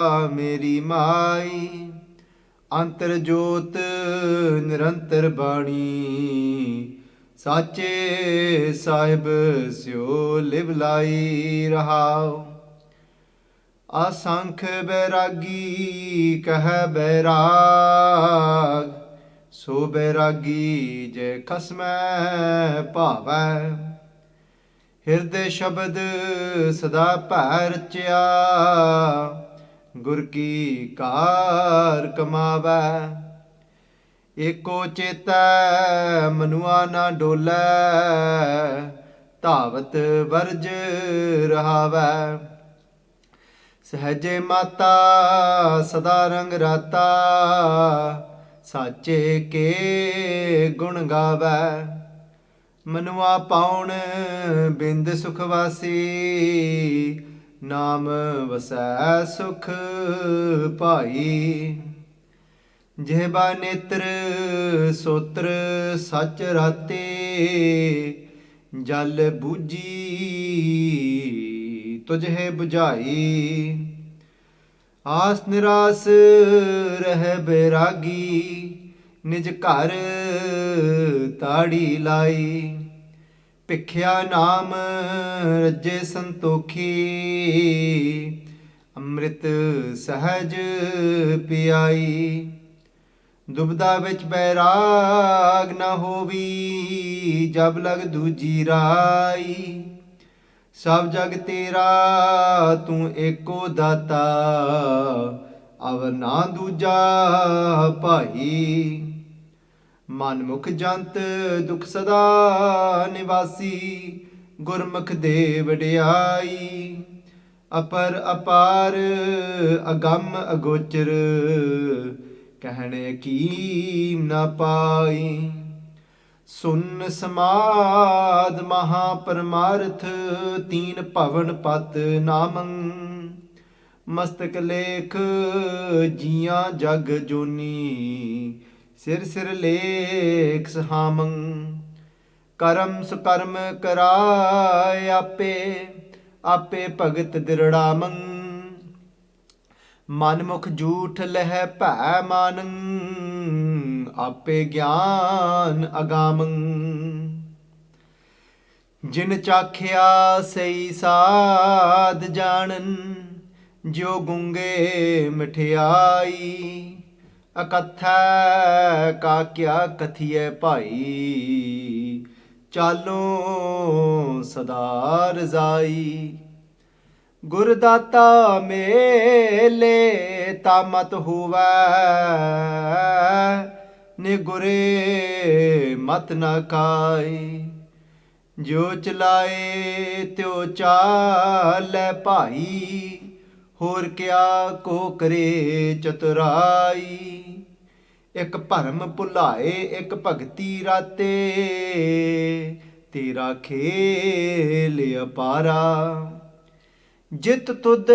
ਮੇਰੀ ਮਾਈ। ਅੰਤਰ ਜੋਤ ਨਿਰੰਤਰ ਬਾਣੀ, ਸਾਚੇ ਸਾਹਿਬ ਸਿਓ ਲਿਵ ਲਾਈ ਰਹਾਉ। ਅਸੰਖ ਬੈਰਾਗੀ ਕਹਿ ਬੈਰਾਗ, ਸੋ ਬੈਰਾਗੀ ਜੇ ਖਸਮੈ ਭਾਵੈ। ਹਿਰਦੇ ਸ਼ਬਦ ਸਦਾ ਭੈ ਰਚਿਆ, ਗੁਰ ਕੀ ਕਾਰ ਕਮਾਵੈ। ਏਕੋ ਚੇਤੈ ਮਨੁਆ ਨਾ ਡੋਲੈ, ਧਾਵਤ ਵਰਜ ਰਹਾਵੈ। ਸਹਜੇ ਮਾਤਾ ਸਦਾ ਰੰਗ ਰਾਤਾ, ਸਾਚੇ ਕੇ ਗੁਣ ਗਾਵੈ। ਮਨੁਆ ਪਾਉਣ ਬਿੰਦ ਸੁਖ ਵਾਸੀ, ਨਾਮ ਵਸੈ ਸੁਖ ਭਾਈ। ਜਿਹਬਾ ਨੇਤਰ ਸੋਤਰ ਸੱਚ ਰਾਤੇ, ਜਲ ਬੂਝੀ ਤੁਝੇ ਬੁਝਾਈ। ਆਸ ਨਿਰਾਸ ਰਹਿ ਬੈਰਾਗੀ, ਨਿਜ ਘਰ ਤਾੜੀ ਲਾਈ। ਭਿਖਿਆ ਨਾਮ ਰੱਜੇ ਸੰਤੋਖੀ, ਅੰਮ੍ਰਿਤ ਸਹਿਜ ਪਿਆਈ। ਦੁਬਦਾ ਵਿੱਚ ਬੈਰਾਗ ਨਾ ਹੋਵੀ, ਜਬ ਲਗ ਦੂਜੀ ਰਾਈ। ਸਭ ਜਗ ਤੇਰਾ ਤੂੰ ਏਕੋ ਦਾਤਾ, ਅਵਰ ਨਾ ਦੂਜਾ ਭਾਈ। ਮਨ ਮੁਖ ਜੰਤ ਦੁਖ ਸਦਾ ਨਿਵਾਸੀ, ਗੁਰਮੁਖ ਦੇ ਵਡਿਆਈ। ਅਪਰ ਅਪਾਰ ਅਗੰਮ ਅਗੋਚਰ, ਕਹਿਣੇ ਕੀਮ ਨਾ ਪਾਈ। ਸੁਨ ਸਮਾਦ ਮਹਾ ਪਰਮਾਰਥ, ਤੀਨ ਭਵਨ ਪਤ ਨਾਮੰ। ਮਸਤਕ ਲੇਖ ਜੀਆਂ ਜਗ ਜੋਨੀ, ਸਿਰ ਸਿਰ ਲੇਖ ਸਹਾਮੰ। ਕਰਮ ਸੁਕਰਮ ਕਰਾਇ ਆਪੇ, ਆਪੇ ਭਗਤ ਦਿਰੜਾਮੰ। ਮਨ ਮੁਖ ਝੂਠ ਲਹਿ ਭੈ ਮਾਨੰ, ਆਪੇ ਗਿਆਨ ਅਗਾਮੰ। ਜਿਨ ਚਾਖਿਆ ਸਈ ਸਾਧ ਜਾਣਨ, ਜਿਉ ਗੁੰਗੇ ਮਠਿਆਈ। ਅਕਥੈ ਕਾ ਕਿਆ ਕਥੀਐ ਭਾਈ, ਚਾਲੋ ਸਦਾ ਰਜ਼ਾਈ। ਗੁਰ ਦਾਤਾ ਮੇਲੇ ਤਾ ਮਤ ਹੋਵੈ, ਨੇ ਗੁਰੇ ਮਤ ਨ ਕਾਈ। ਜੋ ਚਲਾਏ ਤਿਉ ਚਾਲੈ ਭਾਈ, ਹੋਰ ਕਿਆ ਕੋ ਕਰੇ ਚਤੁਰਾਈ। ਇੱਕ ਭਰਮ ਭੁਲਾਏ ਇੱਕ ਭਗਤੀ ਰਾਤੇ, ਤੇਰਾ ਖੇਲ ਅਪਾਰਾ। ਜਿਤ ਤੁਧ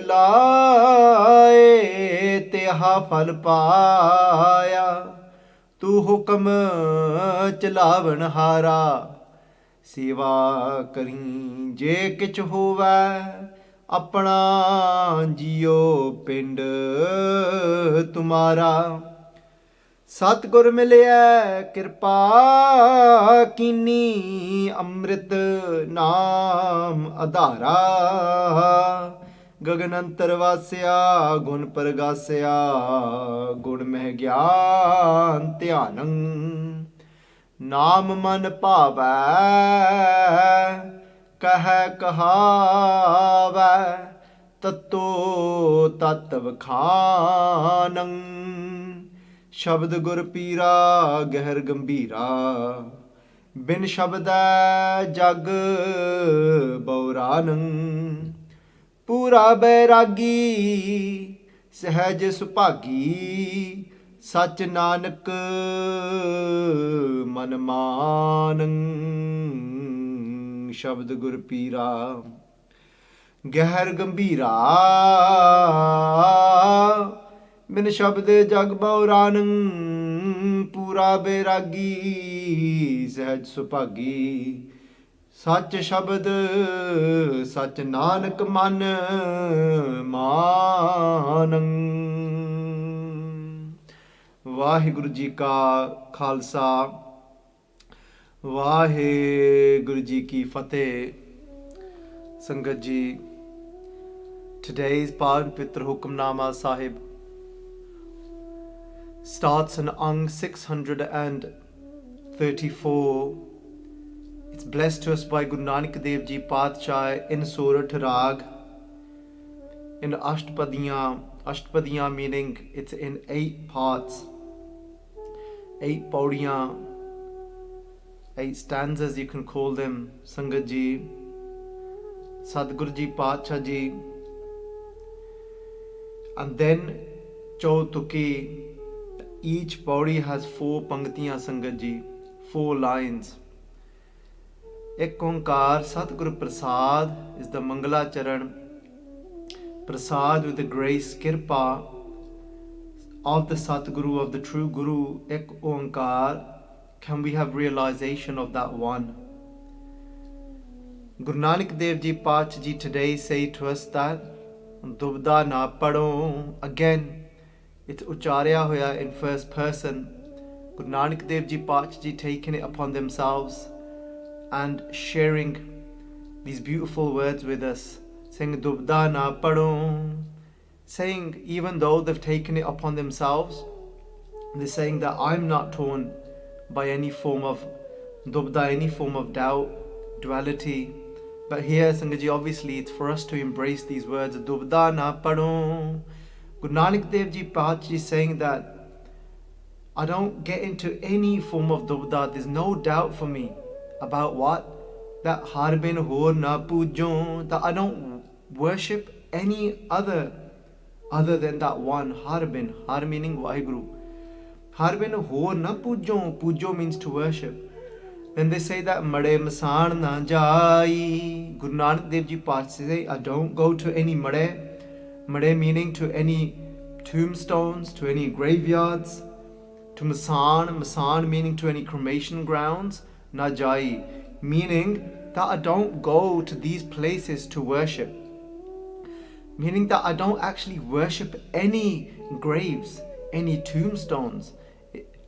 ਲਾਏ ਤਿਹਾ ਫਲ ਪਾਇਆ, ਤੂੰ ਹੁਕਮ ਚਲਾਵਣ ਹਾਰਾ। ਸੇਵਾ ਕਰੀ ਜੇ ਕਿਛ ਹੋਵੈ, ਆਪਣਾ ਜੀਓ ਪਿੰਡ ਤੁਮਾਰਾ। ਸਤਿਗੁਰ ਮਿਲਿਆ ਕਿਰਪਾ ਕੀਨੀ, ਅੰਮ੍ਰਿਤ ਨਾਮ ਆਧਾਰਾ। ਗਗਨ ਅੰਤਰ ਵਾਸਿਆ ਗੁਣ ਪ੍ਰਗਾਸਿਆ, ਗੁਣ ਮਹਿ ਗਿਆਨ ਧਿਆਨੰ। ਨਾਮ ਮਨ ਭਾਵੈ ਕਹਿ ਕਹਾਵੈ, ਤਤੋ ਤਤ ਵਖਾਨੰ। ਸ਼ਬਦ ਗੁਰ ਪੀਰਾ ਗਹਿਰ ਗੰਭੀਰਾ, ਬਿਨ ਸ਼ਬਦੈ ਜਗ ਬਉਰਾਨੰ। ਪੂਰਾ ਬੈਰਾਗੀ ਸਹਿਜ ਸੁਭਾਗੀ, ਸਚ ਨਾਨਕ ਮਨ ਮਾਨੰ। ਸ਼ਬਦ ਗੁਰ ਪੀਰਾ ਗਹਿਰ ਗੰਭੀਰਾ, ਬਿਨ ਸ਼ਬਦ ਜਗ ਬਉਰਾਨੰ। ਪੂਰਾ ਬੈਰਾਗੀ ਸਹਿਜ ਸੁਭਾਗੀ, ਸੱਚ ਸ਼ਬਦ ਸੱਚ ਨਾਨਕ ਮਨ ਮਾਨੰ। ਵਾਹਿਗੁਰੂ ਜੀ ਕਾ ਖਾਲਸਾ, ਵਾਹਿਗੁਰੂ ਜੀ ਕੀ ਫਤਿਹ। ਸੰਗਤ ਜੀ, today's Pawan Pitra Hukamnama Sahib starts in Ang 634. It's blessed to us by Guru Nanak Dev Ji Padshah in Sorat'h Rag in Ashtpadheeyaa. Ashtpadheeyaa meaning it's in 8 parts, 8 paudiyaan, 8 stanzas you can call them. Sangat Ji, Sadguru Ji Padshah Ji, and then Chau-Thukay. Each paudi has 4 pangtiyan. Sangat Ji, 4 lines. Ek Onkar Satguru Prasad is the Mangala Charan. Prasad with the grace, Kirpa of the Satguru, of the true Guru. Ek Onkar, can we have realization of that one? Guru Nanak Dev Ji Padshah Ji today say to us that Dubda na pado. Again, it's ucharya hoya in first person. Guru Nanak Dev Ji Padshah Ji taking it upon themselves and sharing these beautiful words with us, saying Dubda na pado, saying even though they've taken it upon themselves, they're saying that I'm not torn by any form of dubda, any form of doubt, duality. But here, Sangat Ji, obviously it's for us to embrace these words, Dubda na pado. Guru Nanak Dev Ji Padshah Ji saying that I don't get into any form of dubda, there's no doubt for me. About what? That har bin hor na pujon, that I don't worship any other than that one. Har bin, har meaning Vaheguru. Har bin hor na pujon, pujo means to worship. Then they say that made masan na jai. Guru Nanak Dev Ji Padshah say I don't go to any made meaning to any tombstones, to any graveyards, to masan meaning to any cremation grounds. Na jai, meaning that I don't go to these places to worship, meaning that I don't actually worship any graves, any tombstones.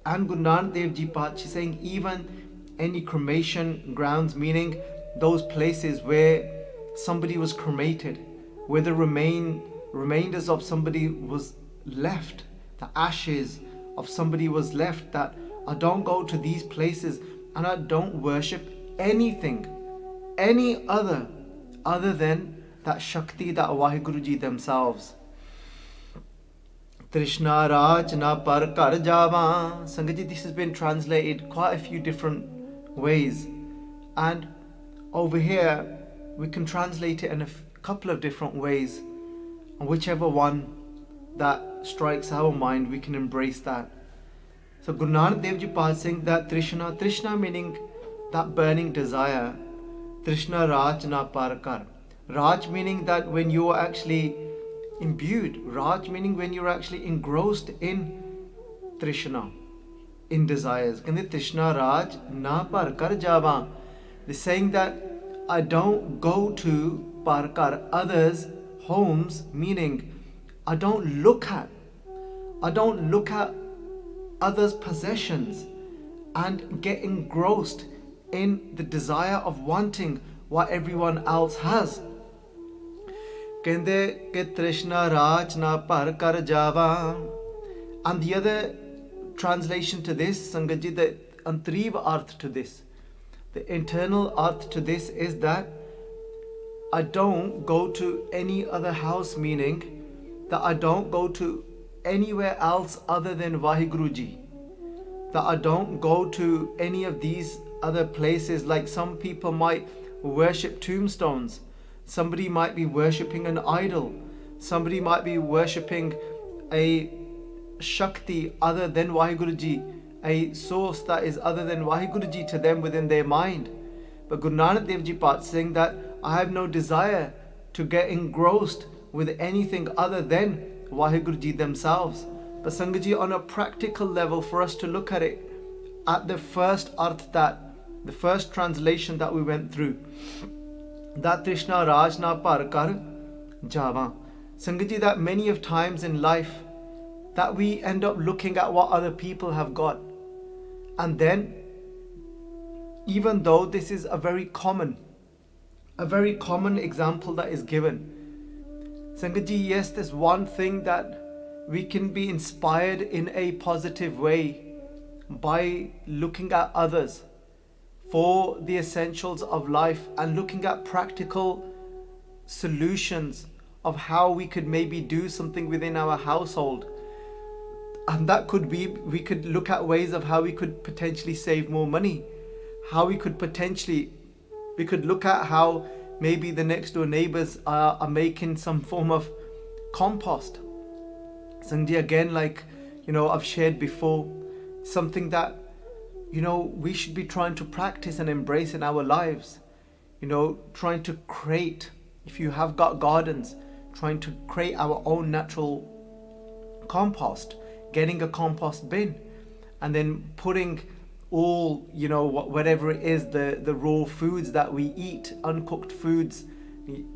And Guru Nanak Dev Ji Padshah saying even any cremation grounds, meaning those places where somebody was cremated, where the remainders of somebody was left, the ashes of somebody was left, that I don't go to these places and I don't worship anything, any other than that Shakti, that Vaheguru Ji themselves. Trishna Raj na par kar java. Sangat Ji, this has been translated quite a few different ways, and over here we can translate it in a couple of different ways, and whichever one that strikes our mind, we can embrace that. So Guru Nanak Dev Ji Padshah saying that Trishna meaning that burning desire. Trishna Raj na par kar. Raj meaning that when you are actually imbued. Raj meaning when you're actually engrossed in Trishna, in desires. Kande Trishna Raj na par kar java. They're saying that I don't go to par kar, others' homes, meaning I don't look at others' possessions and get engrossed in the desire of wanting what everyone else has. Kende ke Trishna Raj na par kar java. And the other translation to this, Sangat Ji, the antriv arth to this, the internal arth to this is that I don't go to any other house, meaning that I don't go to anywhere else other than Vaheguru Ji. That I don't go to any of these other places, like some people might worship tombstones. Somebody might be worshipping an idol. Somebody might be worshipping a Shakti other than Vaheguru Ji, a source that is other than Vaheguru Ji to them within their mind. But Guru Nanak Dev Ji Padshah saying that I have no desire to get engrossed with anything other than Vaheguru Ji themselves. But Sangat Ji, on a practical level, for us to look at it at the first arth, that the first translation that we went through, that Trishna Raj na par kar java. Sangat ji, that many of times in life that we end up looking at what other people have got, and then even though this is a very common example that is given, Sangat ji, yes, there's one thing that we can be inspired in a positive way by looking at others for the essentials of life and looking at practical solutions of how we could maybe do something within our household. And that could be, we could look at ways of how we could potentially save more money, how we could look at how maybe the next door neighbors are making some form of compost. Sangji, again, like, I've shared before, something that, we should be trying to practice and embrace in our lives. Trying to create, if you have got gardens, trying to create our own natural compost, getting a compost bin, and then putting all, whatever it is, the raw foods that we eat, uncooked foods,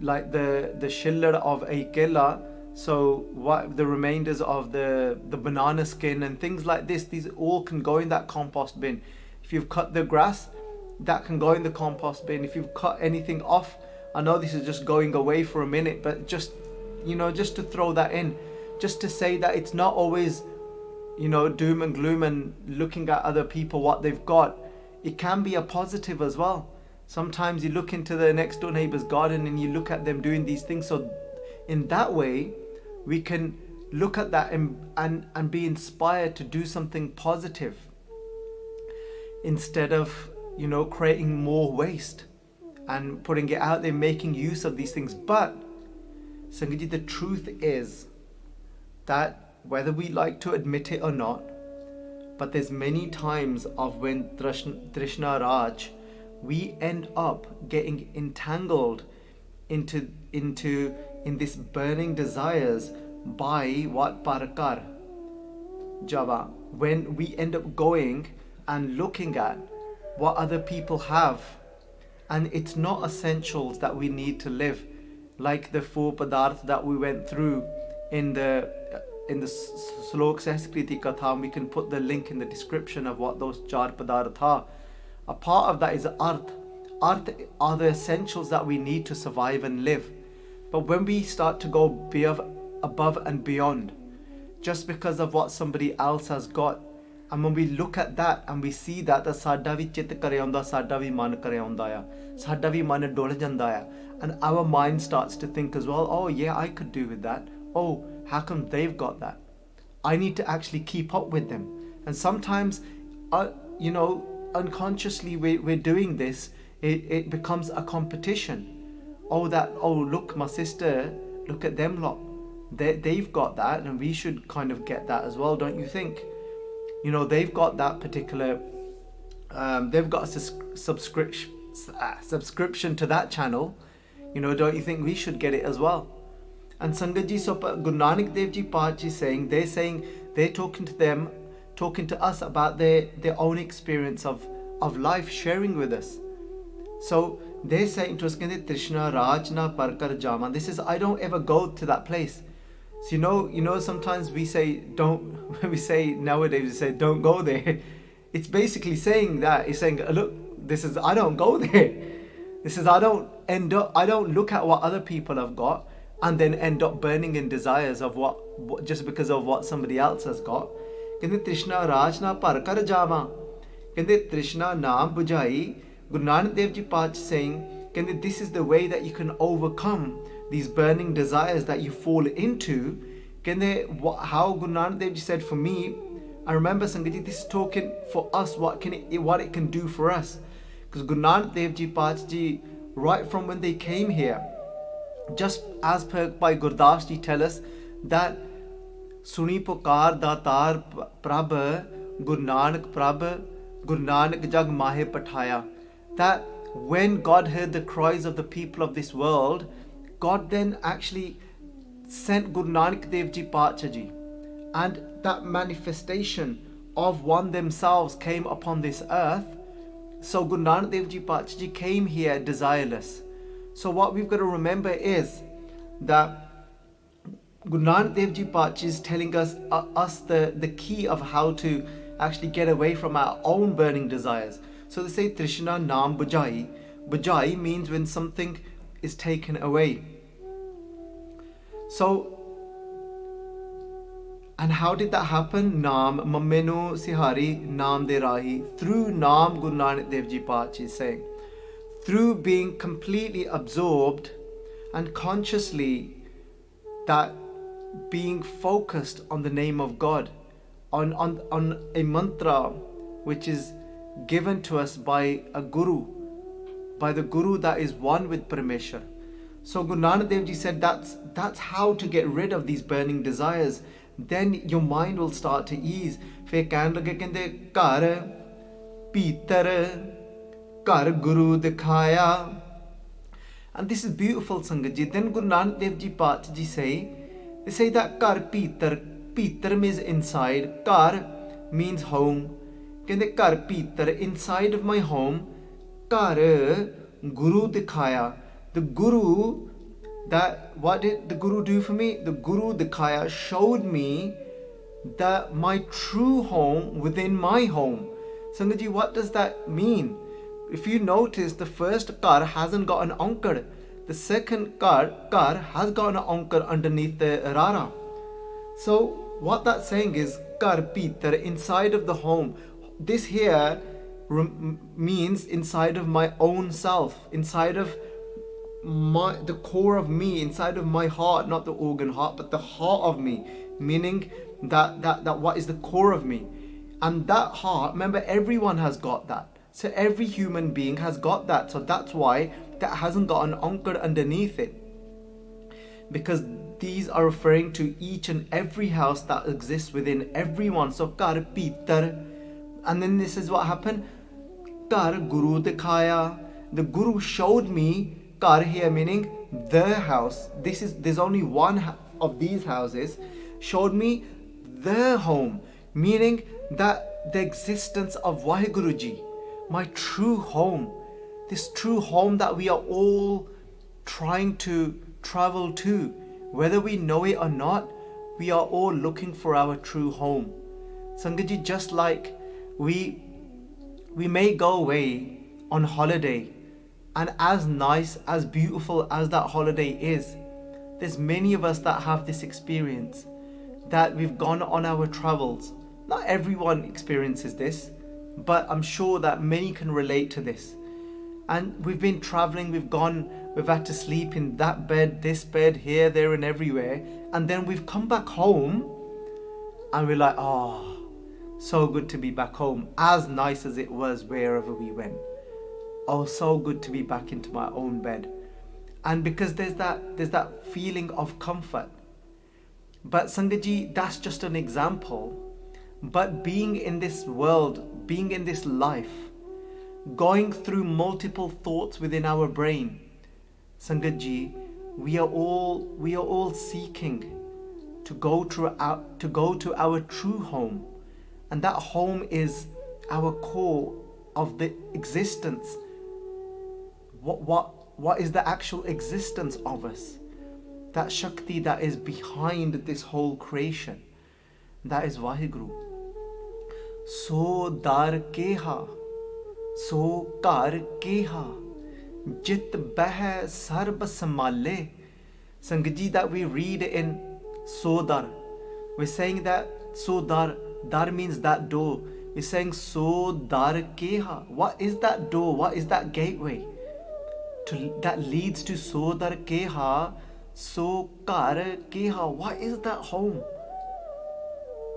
like the shillar of a killa, so what the remainders of the banana skin and things like this, these all can go in that compost bin. If you've cut the grass, that can go in the compost bin. If you've cut anything off, I know this is just going away for a minute, but just to throw that in, just to say that it's not always doom and gloom and looking at other people, what they've got. It can be a positive as well. Sometimes you look into the next door neighbor's garden and you look at them doing these things. So in that way, we can look at that and be inspired to do something positive instead of, creating more waste and putting it out there, making use of these things. But Sangaji, the truth is that whether we like to admit it or not, but there's many times of when Trishna Raj, we end up getting entangled in this burning desires by what parakar java, when we end up going and looking at what other people have, and it's not essentials that we need to live, like the 4 padarth that we went through in the Slok Sanskriti Katha. We can put the link in the description of what those 4 padarth are. A part of that is arth. Arth are the essentials that we need to survive and live. But when we start to go above and beyond, just because of what somebody else has got, and when we look at that and we see that ਸਾਡਾ ਵੀ ਚਿੱਤ ਕਰੇ ਆਉਂਦਾ, ਸਾਡਾ ਵੀ ਮਨ ਕਰੇ ਆਉਂਦਾ ਆ, ਸਾਡਾ ਵੀ ਮਨ ਡੁੱਲ ਜਾਂਦਾ ਆ, and our mind starts to think as well, oh yeah, I could do with that. Oh, how come they've got that? I need to actually keep up with them. And sometimes, unconsciously we're doing this. It becomes a competition. Oh, look, my sister, look at them lot. They've got that, and we should kind of get that as well, don't you think? They've got that particular, they've got a subscription to that channel. Don't you think we should get it as well? And Sangat Ji, so Guru Nanak Dev Ji Paat Ji they're talking to us about their own experience of life, sharing with us. So they're saying to us, Trishna Raj na parkar jama. This is, I don't ever go to that place. So sometimes we say nowadays we say don't go there. It's basically saying that. It's saying, look, this is, I don't go there. This is, I don't look at what other people have got and then end up burning in desires of what just because of what somebody else has got. Trishna Raj na parkar jama. Trishna Naam bujhai. Guru Nanak Dev Ji Paat saying, this is the way that you can overcome these burning desires that you fall into. How Guru Nanak Dev Ji said, for me, I remember Sangat Ji, this is talking for us, what it can do for us. Because Guru Nanak Dev Ji Paat Ji, right from when they came here, just as per by Gurdas Ji tell us that Suni Pukar Datar Prabh Guru Nanak Prabh Guru Nanak Jag Mahe Pathaya, that when God heard the cries of the people of this world, God then actually sent Guru Nanak Dev Ji Paat Ji, and that manifestation of one themselves came upon this earth, So Guru Nanak Dev Ji Pachaji came here desireless. So what we've got to remember is that Guru Nanak Dev Ji Pachaji is telling us the key of how to actually get away from our own burning desires. So they say Trishna Naam Bujai. Bujai means when something is taken away. So, and how did that happen? Naam Mammenu Sihari Naam De Rahi. Through Naam, Guru Nanak Dev Ji Pachaji is saying, through being completely absorbed and consciously that being focused on the name of God, on a mantra which is given to us by a guru, by the guru that is one with Parameshwar. So Guru Nanak Dev Ji said that's how to get rid of these burning desires. Then your mind will start to ease. Fir ਕਹਿਣ ਲੱਗੇ ਕਹਿੰਦੇ ਘਰ ਭੀਤਰ ਘਰ ਗੁਰੂ ਦਿਖਾਇਆ. And this is beautiful, Sangat Ji. Then Guru Nanak Dev Ji Pachaji they say that ਘਰ ਭੀਤਰ means inside, ਘਰ means home. ਕਹਿੰਦੇ ਘਰ ਭੀਤਰ, inside of my home, ਘਰ ਗੁਰੂ ਦਿਖਾਇਆ. The guru, that what did the guru do for me? The guru dikhaya showed me that my true home within my home. Sangat Ji, what does that mean? If you notice, the first kar hasn't got an ankar. The second kar has got an ankar underneath the rara. So what that's saying is kar pitar, inside of the home. This here means inside of my own self, inside of the core of me, inside of my heart, not the organ heart, but the heart of me, meaning that what is the core of me. And that heart, remember, everyone has got that. So every human being has got that. So that's why that hasn't got an ankar underneath it, because these are referring to each and every house that exists within everyone. So kar pitar, and then this is what happened. Kar guru dikhaya, the guru showed me. Kar here meaning the house. There's only one of these houses. Showed me the home, meaning that the existence of Vaheguru Ji, my true home, this true home that we are all trying to travel to, whether we know it or not. We are all looking for our true home. Sangat Ji, just like we may go away on holiday, and as nice, as beautiful as that holiday is, there's many of us that have this experience, that we've gone on our travels. Not everyone experiences this, but I'm sure that many can relate to this. And we've been traveling, we've had to sleep in that bed, this bed, here, there and everywhere. And then we've come back home and we're like, oh, so good to be back home, as nice as it was wherever we went. Oh, so good to be back into my own bed. And because there's that feeling of comfort. But Sangat Ji, that's just an example. But being in this world, being in this life, going through multiple thoughts within our brain, Sangat Ji, we are all seeking to go to our true home. And that home is our core of the existence. What is the actual existence of us? That Shakti that is behind this whole creation. That is Vaheguru. So dar keha, so kar keha, jit beh sarb samale. Sangat Ji, that we read in Sodar. We're saying that Sodar, dar means that door. We're saying so dar keha. What is that door? What is that gateway that leads to so dar keha, so kar keha? What is that home?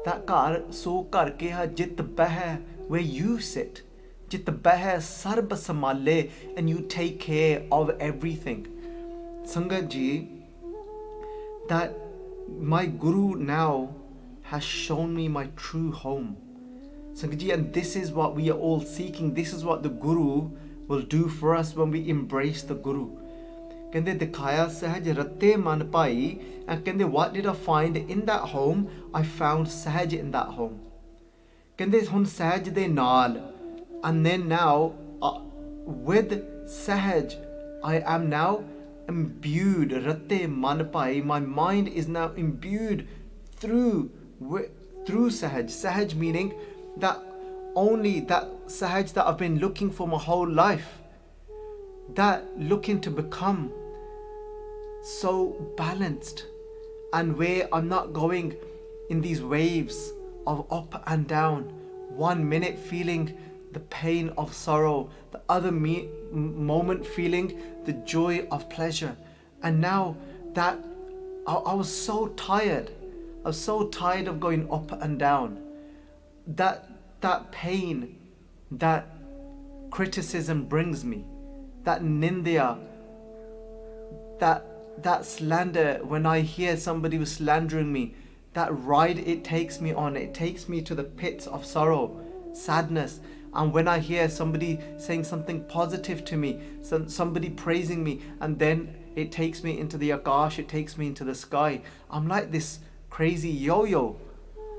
That kar, so kar keha, jit beh, where you sit. Jit beh sarb samale, and you take care of everything. Sangat Ji, that my Guru now has shown me my true home. Sangat Ji, and this is what we are all seeking. This is what the Guru will do for us when we embrace the Guru. Kende dikhaya sahaj ratte man pai, and kende, what did I find in that home? I found sahaj in that home. Kende hun sahaj de naal, and then now with Sahaj, I am now imbued. Ratte man Bhai, my mind is now imbued through Sahaj. Sahaj meaning that only that Sahaj that I've been looking for my whole life, that looking to become so balanced, and where I'm not going in these waves of up and down, 1 minute feeling the pain of sorrow, the other moment feeling the joy of pleasure. And now that I was so tired, I was so tired of going up and down, that pain, that criticism brings me, that nindya, that slander, when I hear somebody was slandering me, that ride it takes me on, it takes me to the pits of sorrow, sadness. And when I hear somebody saying something positive to me, somebody praising me, and then it takes me into the akash, it takes me into the sky, I'm like this crazy yo-yo.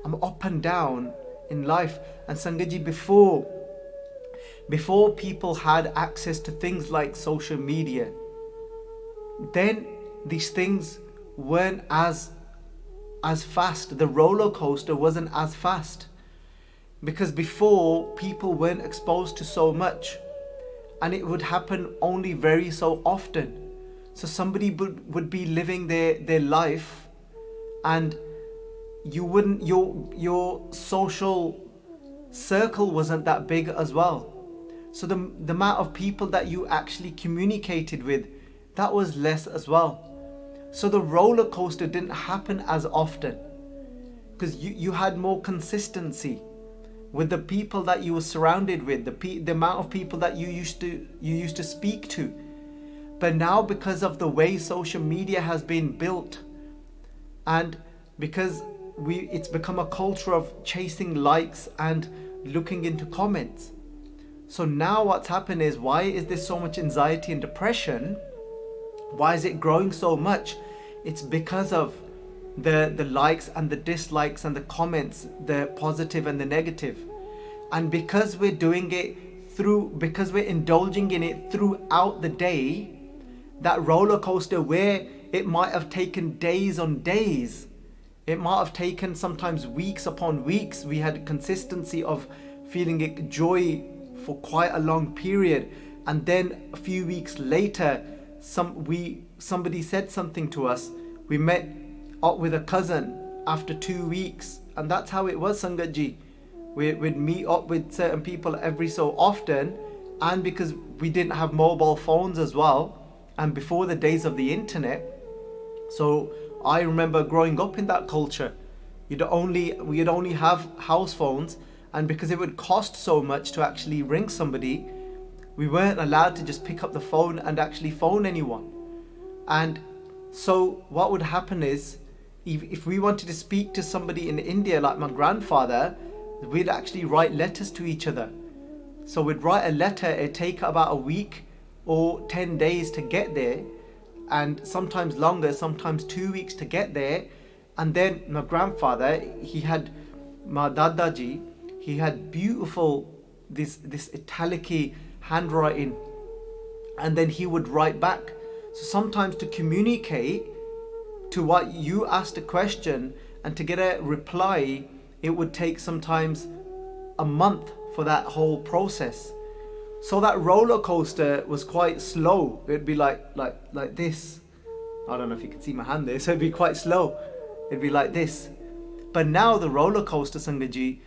I'm up and down in life. And Sangatji, before people had access to things like social media, then these things weren't as fast. The roller coaster wasn't as fast, because before people weren't exposed to so much, and it would happen only very so often. So somebody would be living their life, and you wouldn't, your social circle wasn't that big as well. So the amount of people that you actually communicated with, that was less as well. So the roller coaster didn't happen as often, because you had more consistency with the people that you were surrounded with, the amount of people that you used to speak to. But now, because of the way social media has been built, and because it's become a culture of chasing likes and looking into comments. So now what's happened is, why is there so much anxiety and depression? Why is it growing so much? It's because of the likes and the dislikes and the comments, the positive and the negative. And because we're doing it because we're indulging in it throughout the day, that roller coaster where it might have taken days on days, it might have taken sometimes weeks upon weeks, we had consistency of feeling joy for quite a long period, and then a few weeks later somebody said something to us. We met up with a cousin after 2 weeks, and that's how it was, Sangatji. We'd meet up with certain people every so often, and because we didn't have mobile phones as well, and before the days of the internet, so I remember growing up in that culture, we'd only have house phones, and because it would cost so much to actually ring somebody, we weren't allowed to just pick up the phone and actually phone anyone. And so what would happen is, if we wanted to speak to somebody in India, like my grandfather, we'd actually write letters to each other. So we'd write a letter, it'd take about a week or 10 days to get there, and sometimes longer, sometimes 2 weeks to get there. And then my grandfather, he had, my Dadaji, he had beautiful, this italic handwriting, and then he would write back. So sometimes to communicate to what you asked a question and to get a reply, it would take sometimes a month for that whole process. So that roller coaster was quite slow. It'd be like this. I don't know if you can see my hand there, so it'd be quite slow. It'd be like this. But now the roller coaster, Sangatji,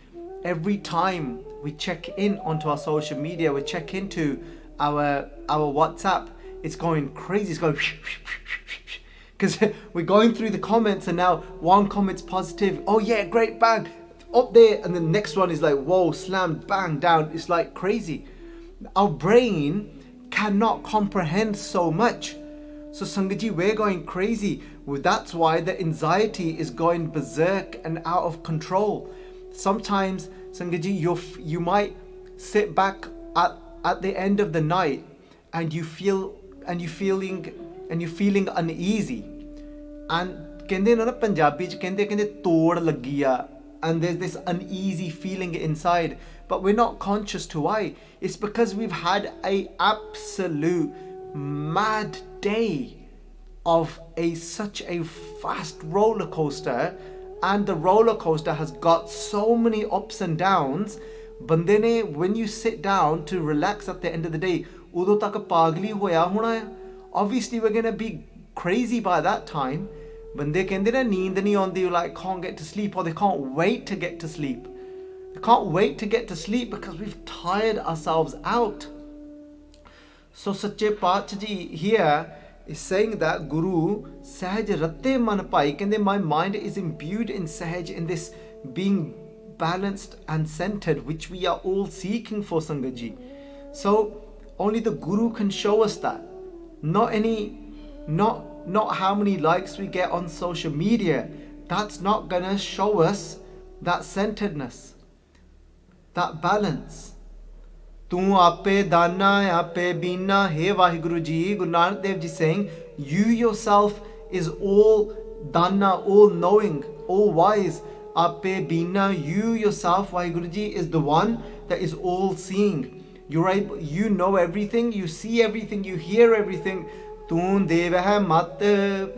every time we check in onto our social media, we check into our WhatsApp, it's going crazy. It's going because we're going through the comments, and now one comment's positive, oh yeah, great, bang, up there, and the next one is like, whoa, slammed, bang, down. It's like crazy. Our brain cannot comprehend so much. So Sangatji, we're going crazy. Well, that's why the anxiety is going berserk and out of control. Sometimes, Sangatji, you might sit back at the end of the night, and you're feeling uneasy. And ਕਹਿੰਦੇ ਨੇ ਨਾ ਪੰਜਾਬੀ ਚ ਕਹਿੰਦੇ ਤੋੜ ਲੱਗੀ ਆ and there's this uneasy feeling inside, but we're not conscious to why. It's because we've had a absolute mad day of such a fast roller coaster, and the roller coaster has got so many ups and downs. Bande ne, when you sit down to relax at the end of the day, udo tak pagli hoya hona hai. Obviously we're going to be crazy by that time. Bande kende na neend nahi aunਦੀ, like can't get to sleep, or they can't wait to get to sleep. They can't wait to get to sleep because we've tired ourselves out. So Sache Paatshah here is saying that Guru Sahaj Ratte Man Pai, kende my mind is imbued in Sahaj, in this being balanced and centered, which we are all seeking for, Sangat Ji. So only the Guru can show us that. Not how many likes we get on social media. That's not gonna show us that centeredness, that balance. Tu ape dana ape bina. Hey Vaheguru Ji, Guru Nanak Dev Ji saying, you yourself is all dana, all knowing, all wise. Ape bina, you yourself, Vaheguru Ji, is the one that is all seeing. You know everything, you see everything, you hear everything. Tun dev hai mat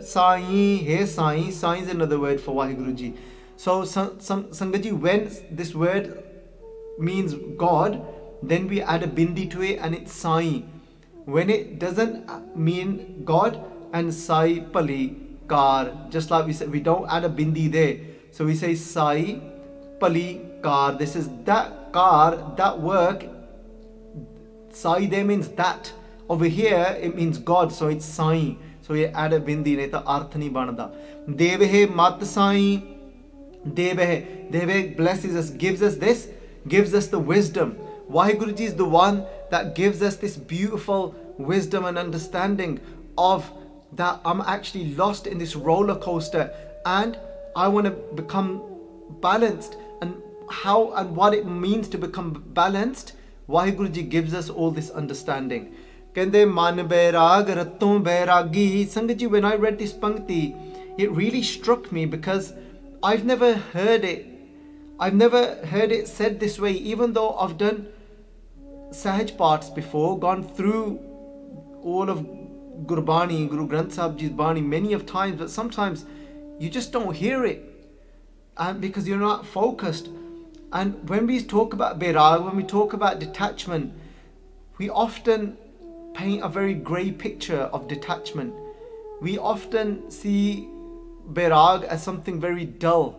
sai. Hey sai. Sai is another word for Vaheguru Ji. So Sangat Ji, when this word means God, then we add a bindi to it and it's sai. When it doesn't mean God, and sai pali kar, just like we said, we don't add a bindi there. So we say sai pali kar. This is that kar, that work. Sai there means that. Over here it means God, so it's sai. So you add a bindi, nahi ta arth nahi banda. Devehe mat sai. Devehe blesses us, gives us this, gives us the wisdom. Vaheguru Ji is the one that gives us this beautiful wisdom and understanding of that I'm actually lost in this roller coaster and I want to become balanced, and how and what it means to become balanced. Vaheguru Ji gives us all this understanding. Kende man bairag ratton bairagi. Sangat Ji, when I read this pankti, it really struck me because I've never heard it. I've never heard it said this way, even though I've done Sahaj parts before, gone through all of Gurbani, Guru Granth Sahib Ji's Bani many of times, but sometimes you just don't hear it, and because you're not focused. And when we talk about Bairag, when we talk about detachment, we often paint a very grey picture of detachment. We often see Bairag as something very dull,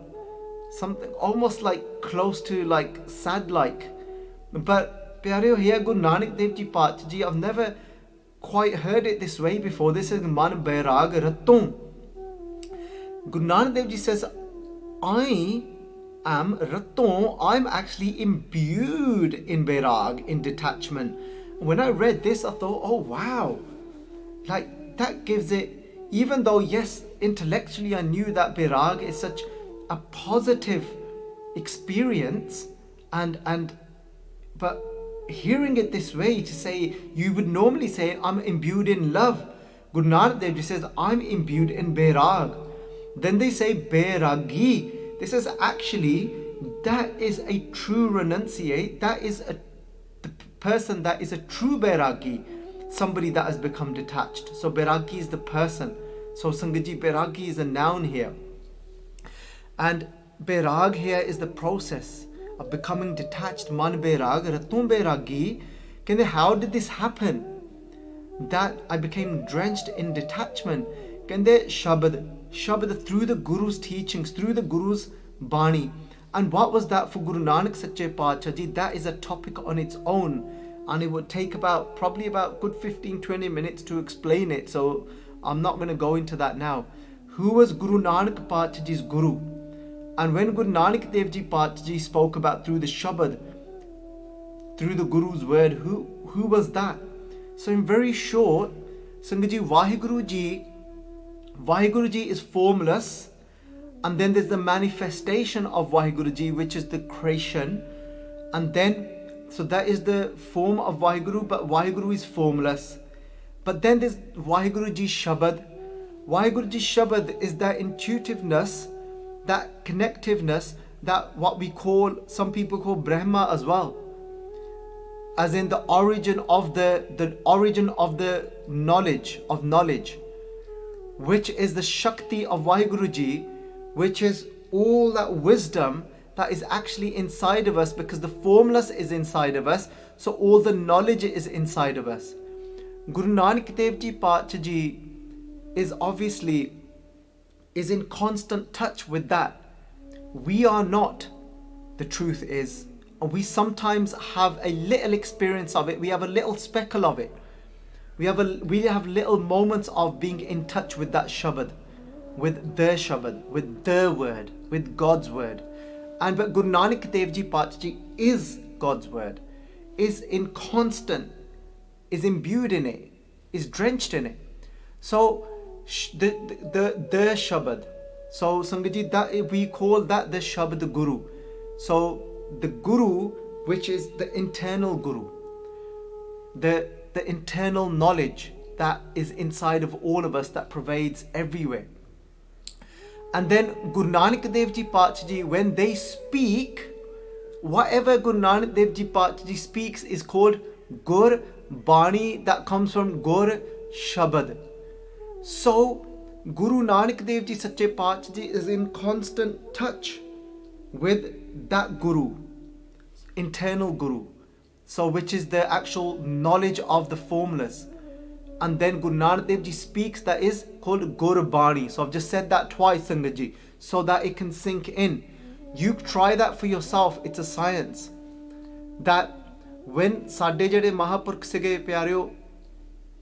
something almost like close to like sad like. But Pyareo, here Guru Nanak Dev Ji Paatshah Ji, I've never quite heard it this way before. This is Man Bairag Ratton. Guru Nanak Dev Ji says, I am Ratton, I'm actually imbued in Bairag, in detachment. When I read this, I thought, oh wow, like that gives it, even though yes, intellectually I knew that Bairag is such a positive experience, but hearing it this way, to say, you would normally say I'm imbued in love. Guru Nanak Dev Ji says I'm imbued in Bairag. Then they say Bairagi. This is actually, that is a true renunciate. That is the person that is a true Bairagi, somebody that has become detached. So Bairagi is the person. So Sangat Ji, Bairagi is a noun here. And Bairag here is the process of becoming detached. Man Bairag, Ratun Bairagi. How did this happen? That I became drenched in detachment. Shabad through the Guru's teachings, through the Guru's Bani. And what was that for Guru Nanak Sache Paatshah Ji? That is a topic on its own, and it would take probably about good 15-20 minutes to explain it, so I'm not going to go into that now. Who was Guru Nanak Paatshah Ji's Guru? And when Guru Nanak Dev Ji Paatshah Ji spoke about through the Shabad, through the Guru's word, who was that? So in very short, Sangat Ji, Vaheguru Ji is formless, and then there's the manifestation of Vaheguru Ji, which is the creation, and then, so that is the form of Vaheguru, but Vaheguru is formless. But then there's Vaheguru Ji Shabad. Vaheguru Ji Shabad is that intuitiveness, that connectiveness, that what we call, some people call Brahma as well, as in the origin of the origin of the knowledge, which is the Shakti of Vaheguru Ji, which is all that wisdom that is actually inside of us, because the formless is inside of us, so all the knowledge is inside of us. Guru Nanak Dev Ji Pacha Ji is obviously in constant touch with that. We are not, the truth is, and we sometimes have a little experience of it, we have a little speckle of it. We have little moments of being in touch with that Shabad, with the word, with God's word. But Guru Nanak Dev Ji Pacha Ji is God's word, is in constant, is imbued in it, is drenched in it. So the Shabad. So Sangat Ji, that we call that the Shabad Guru. So the Guru, which is the internal Guru, the internal knowledge that is inside of all of us, that pervades everywhere. And then Guru Nanak Dev Ji Pacha Ji, when they speak, whatever Guru Nanak Dev Ji Pacha Ji speaks is called Gur Bani, that comes from Gur Shabad. So Guru Nanak Dev Ji Sache Pacha Ji is in constant touch with that Guru, internal Guru, so which is the actual knowledge of the formless. And then Guru Nanak Dev Ji speaks, that is called Gur Bani. So I've just said that twice, Sangat Ji, so that it can sink in. You try that for yourself. It's a science. That when ਸਾਡੇ ਜਿਹੜੇ ਮਹਾਂਪੁਰਖ ਸੀਗੇ ਪਿਆਰਿਓ,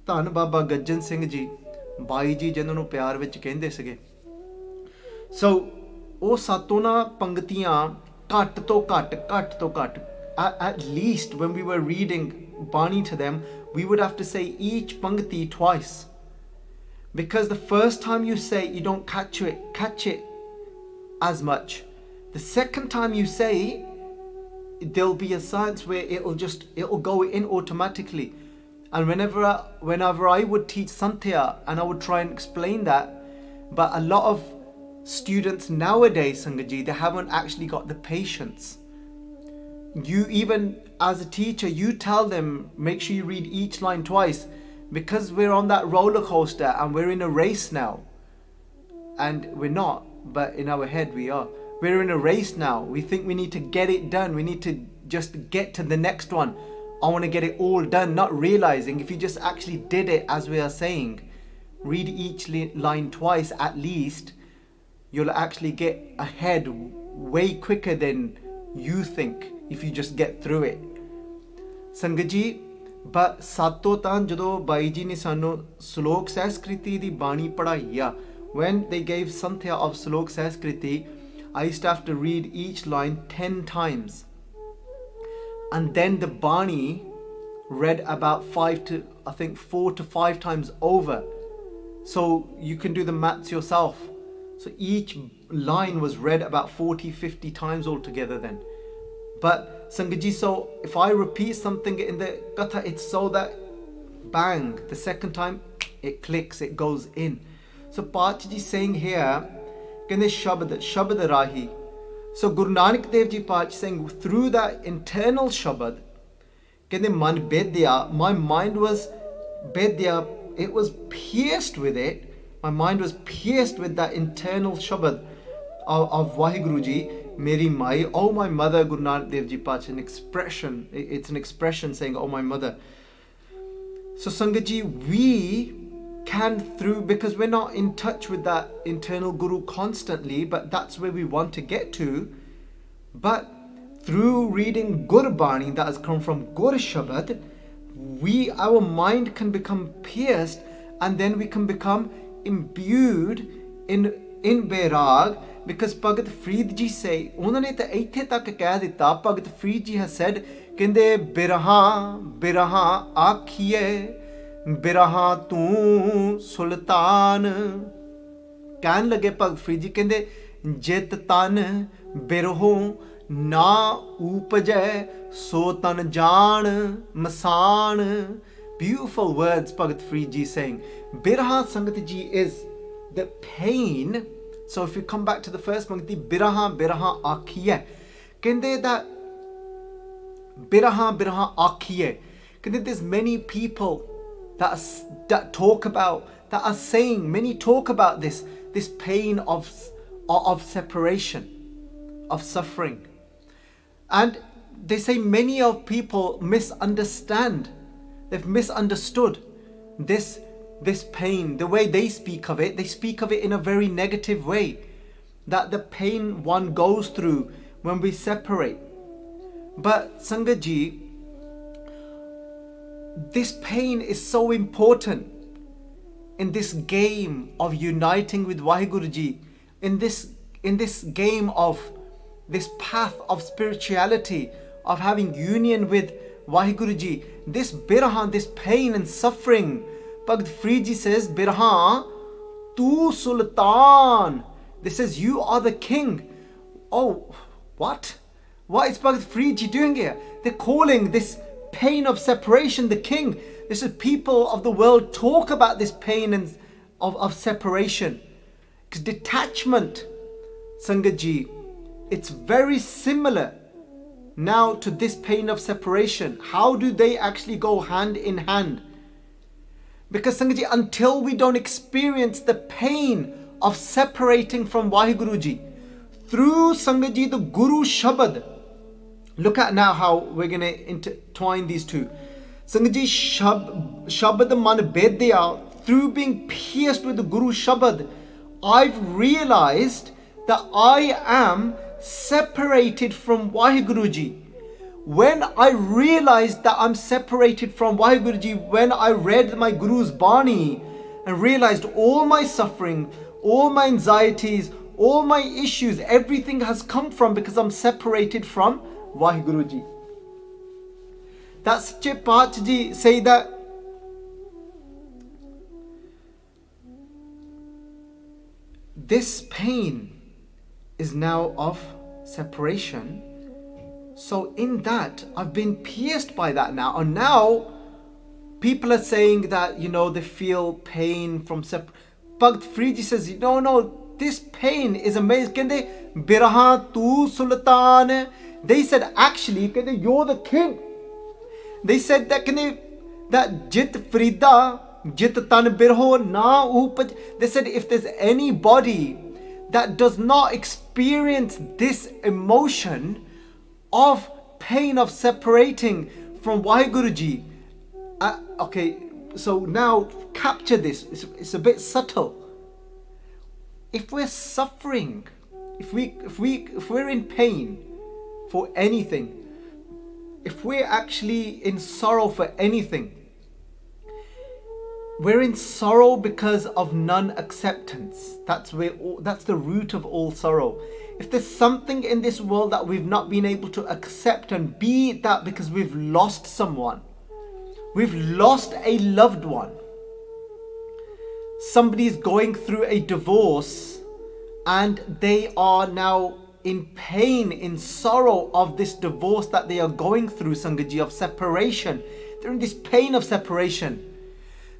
ਧੰਨ ਬਾਬਾ ਗੱਜਨ ਸਿੰਘ ਜੀ, ਬਾਈ ਜੀ ਜਿਨ੍ਹਾਂ ਨੂੰ ਪਿਆਰ ਵਿੱਚ ਕਹਿੰਦੇ ਸੀਗੇ, ਸੋ ਉਹ ਸਾਤੋਂ ਨਾ ਪੰਗਤੀਆਂ ਘੱਟ ਤੋਂ ਘੱਟ at least when we were reading Bani to them, we would have to say each pangti twice, because the first time you say, you don't catch it as much. The second time you say, there'll be a science where it'll go in automatically. And whenever I would teach Santhya, and I would try and explain that, but a lot of students nowadays, Sangat Ji, they haven't actually got the patience. You, even as a teacher, you tell them, make sure you read each line twice, because we're on that roller coaster and we're in a race now. And we're not, but in our head we are. We're in a race now. We think we need to get it done. We need to just get to the next one. I want to get it all done, not realizing if you just actually did it as we are saying, read each line twice at least, you'll actually get ahead way quicker than you think if you just get through it. Sangat Ji, but sato tan jado Bhai Ji ne sanu Slok Sahaskriti di Bani padhai a, when they gave Santhya of Slok Sahaskriti, I used to have to read each line 10 times. And then the Bani read about 4 to 5 times over. So you can do the maths yourself. So each line was read about 40-50 times altogether then. But Sangat Ji, so if I repeat something in the Katha, it's so that bang, the second time it clicks, it goes in. So Pacha Ji saying here, Kende Shabad Rahi. So Guru Nanak Dev Ji Pacha saying, through that internal Shabad, Kende Man Bedya, my mind was Bedya, it was pierced with it. My mind was pierced with that internal Shabad of Vaheguru Ji, Meri Mai, oh my mother. Guru Nanak Dev Ji Pacha, an expression, it's an expression saying, oh my mother. So Sangat Ji, we can, through, because we're not in touch with that internal Guru constantly, but that's where we want to get to. But through reading Gur Bani, that has come from Gur Shabad, our mind can become pierced, and then we can become imbued in Bairag, because Bhagat Farid Ji say, ਉਹਨਾਂ ਨੇ ਤਾਂ ਇੱਥੇ ਤੱਕ ਕਹਿ ਦਿੱਤਾ, Bhagat Farid Ji has said, ਕਹਿੰਦੇ ਬਿਰਹਾ ਆਖੀਏ ਬਿਰਹਾ ਤੂੰ ਸੁਲਤਾਨ, ਕਹਿਣ ਲੱਗੇ Bhagat Farid Ji, ਕਹਿੰਦੇ ਜਿਤ ਤਨ ਬਿਰਹੋਂ ਨਾ ਉਪਜੈ ਸੋ ਤਨ ਜਾਣ ਮਸਾਨ. Beautiful words Bhagat Farid Ji saying. Birha Sangat Ji is the pain. So if we come back to the first Pangti, biraha biraha akhiye. Kende that biraha biraha akhiye. Kende there's many people that talk about, that are saying, many talk about this pain of separation, of suffering. And they say many of people misunderstand. They've misunderstood this pain. The way they speak of it in a very negative way. That the pain one goes through when we separate. But Sangat Ji, this pain is so important in this game of uniting with Vaheguru Ji, in this game of this path of spirituality, of having union with Vaheguru Ji. This biraha, this pain and suffering, Bhagt Friji says, biraha, tu sultan. This says, you are the king. Oh, what? What is Bhagt Friji doing here? They're calling this pain of separation the king. This is people of the world talk about this pain and of separation. Because detachment, Sangat Ji, it's very similar now to this pain of separation. How do they actually go hand in hand? Because Sangat Ji, until we don't experience the pain of separating from Vaheguru Ji through Sangat Ji, the Guru Shabad. Look at now how we're going to intertwine these two. Sangat Ji, Shabad man bedya, through being pierced with the Guru Shabad, I've realized that I am separated from Vaheguru Ji. When I realized that I'm separated from Vaheguru Ji, when I read my Guru's Bani and realized all my suffering, all my anxieties, all my issues, everything has come from because I'm separated from Vaheguru Ji. That Sache Paatshah Ji say that this pain is now of separation. So in that, I've been pierced by that now. And now, people are saying that, they feel pain from separation. Bhagt Friji says, no, this pain is amazing. Kende, biraha tu sultan. They said, actually, kende, you're the king. They said that, kende, that jit frida, jit tan birho na upaj. They said, if there's anybody that does not experience this emotion of pain of separating from Vaheguru Ji. Okay, so now capture this. It's a bit subtle. If we're suffering, if we're in pain for anything, if we're actually in sorrow for anything, we're in sorrow because of non-acceptance. That's the root of all sorrow. If there's something in this world that we've not been able to accept, and be that because we've lost someone, we've lost a loved one, somebody's going through a divorce and they are now in pain, in sorrow of this divorce that they are going through, Sangat Ji, of separation. They're in this pain of separation.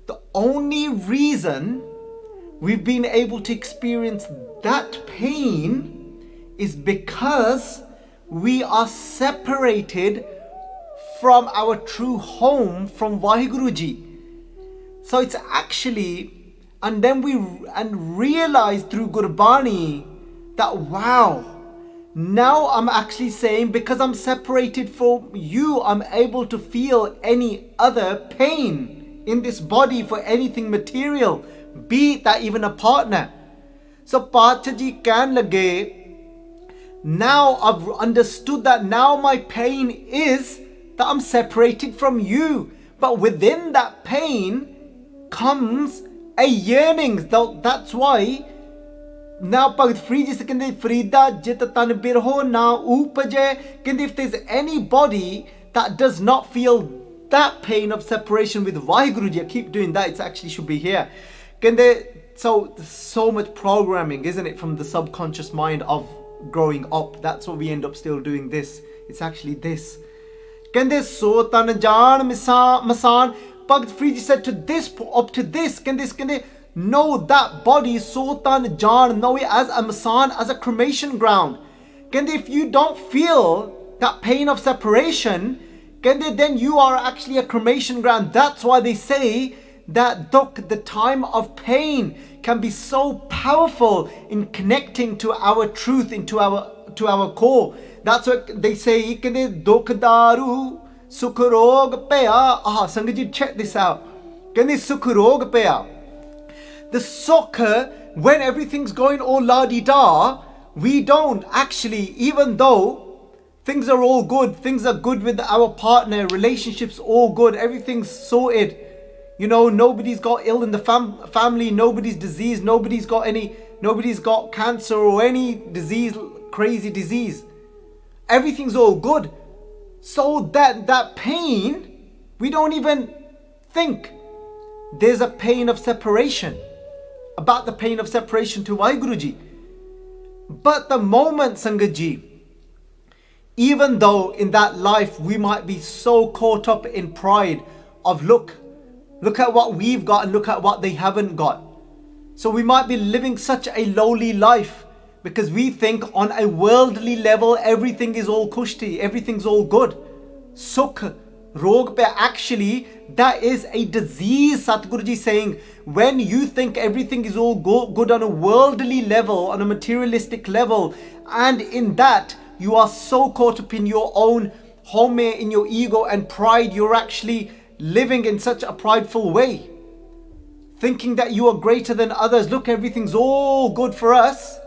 The only reason we've been able to experience that pain is because we are separated from our true home, from Vaheguru Ji. So it's actually, and then we realize through Gurbani that, wow, now I'm actually saying, because I'm separated from you, I'm able to feel any other pain in this body for anything material, be that even a partner. So Paatshah Ji can lage, now I've understood that now my pain is that I'm separated from you. But within that pain comes a yearning. That's why now Bhagt Friji says, Frida jit tan birho na upaje. If there's anybody that does not feel that pain of separation with Vaheguru Ji, I keep doing that, it actually should be here. So much programming, isn't it, from the subconscious mind of growing up. That's what we end up still doing this. It's actually this. So tan jaan masan. Bhagt Friji said to this, up to this, know that body, Sultan Jan, know it as a masan, as a cremation ground. If you don't feel that pain of separation, then you are actually a cremation ground. That's why they say that dukh, the time of pain, can be so powerful in connecting to our truth, into our core. That's what they say. Dukh daru sukh rog paya. Sangat check this out. Sukh rog paya. The sukh, when everything's going all la-di-da, we don't actually, even though things are all good, things are good with our partner, relationships all good, everything's sorted. Nobody's got ill in the family, nobody's diseased, nobody's got cancer or any disease, crazy disease. Everything's all good. So that pain, we don't even think there's a pain of separation, about the pain of separation to Vaheguru Ji. But the moment, Sangat Ji, even though in that life we might be so caught up in pride of look at what we've got and look at what they haven't got. So we might be living such a lowly life because we think on a worldly level everything is all kushti, everything's all good. Sukh, rog pe, actually that is a disease. Satguru Ji saying, when you think everything is all good on a worldly level, on a materialistic level, and in that you are so caught up in your own home, in your ego and pride, you're actually living in such a prideful way, thinking that you are greater than others. Look, everything's all good for us.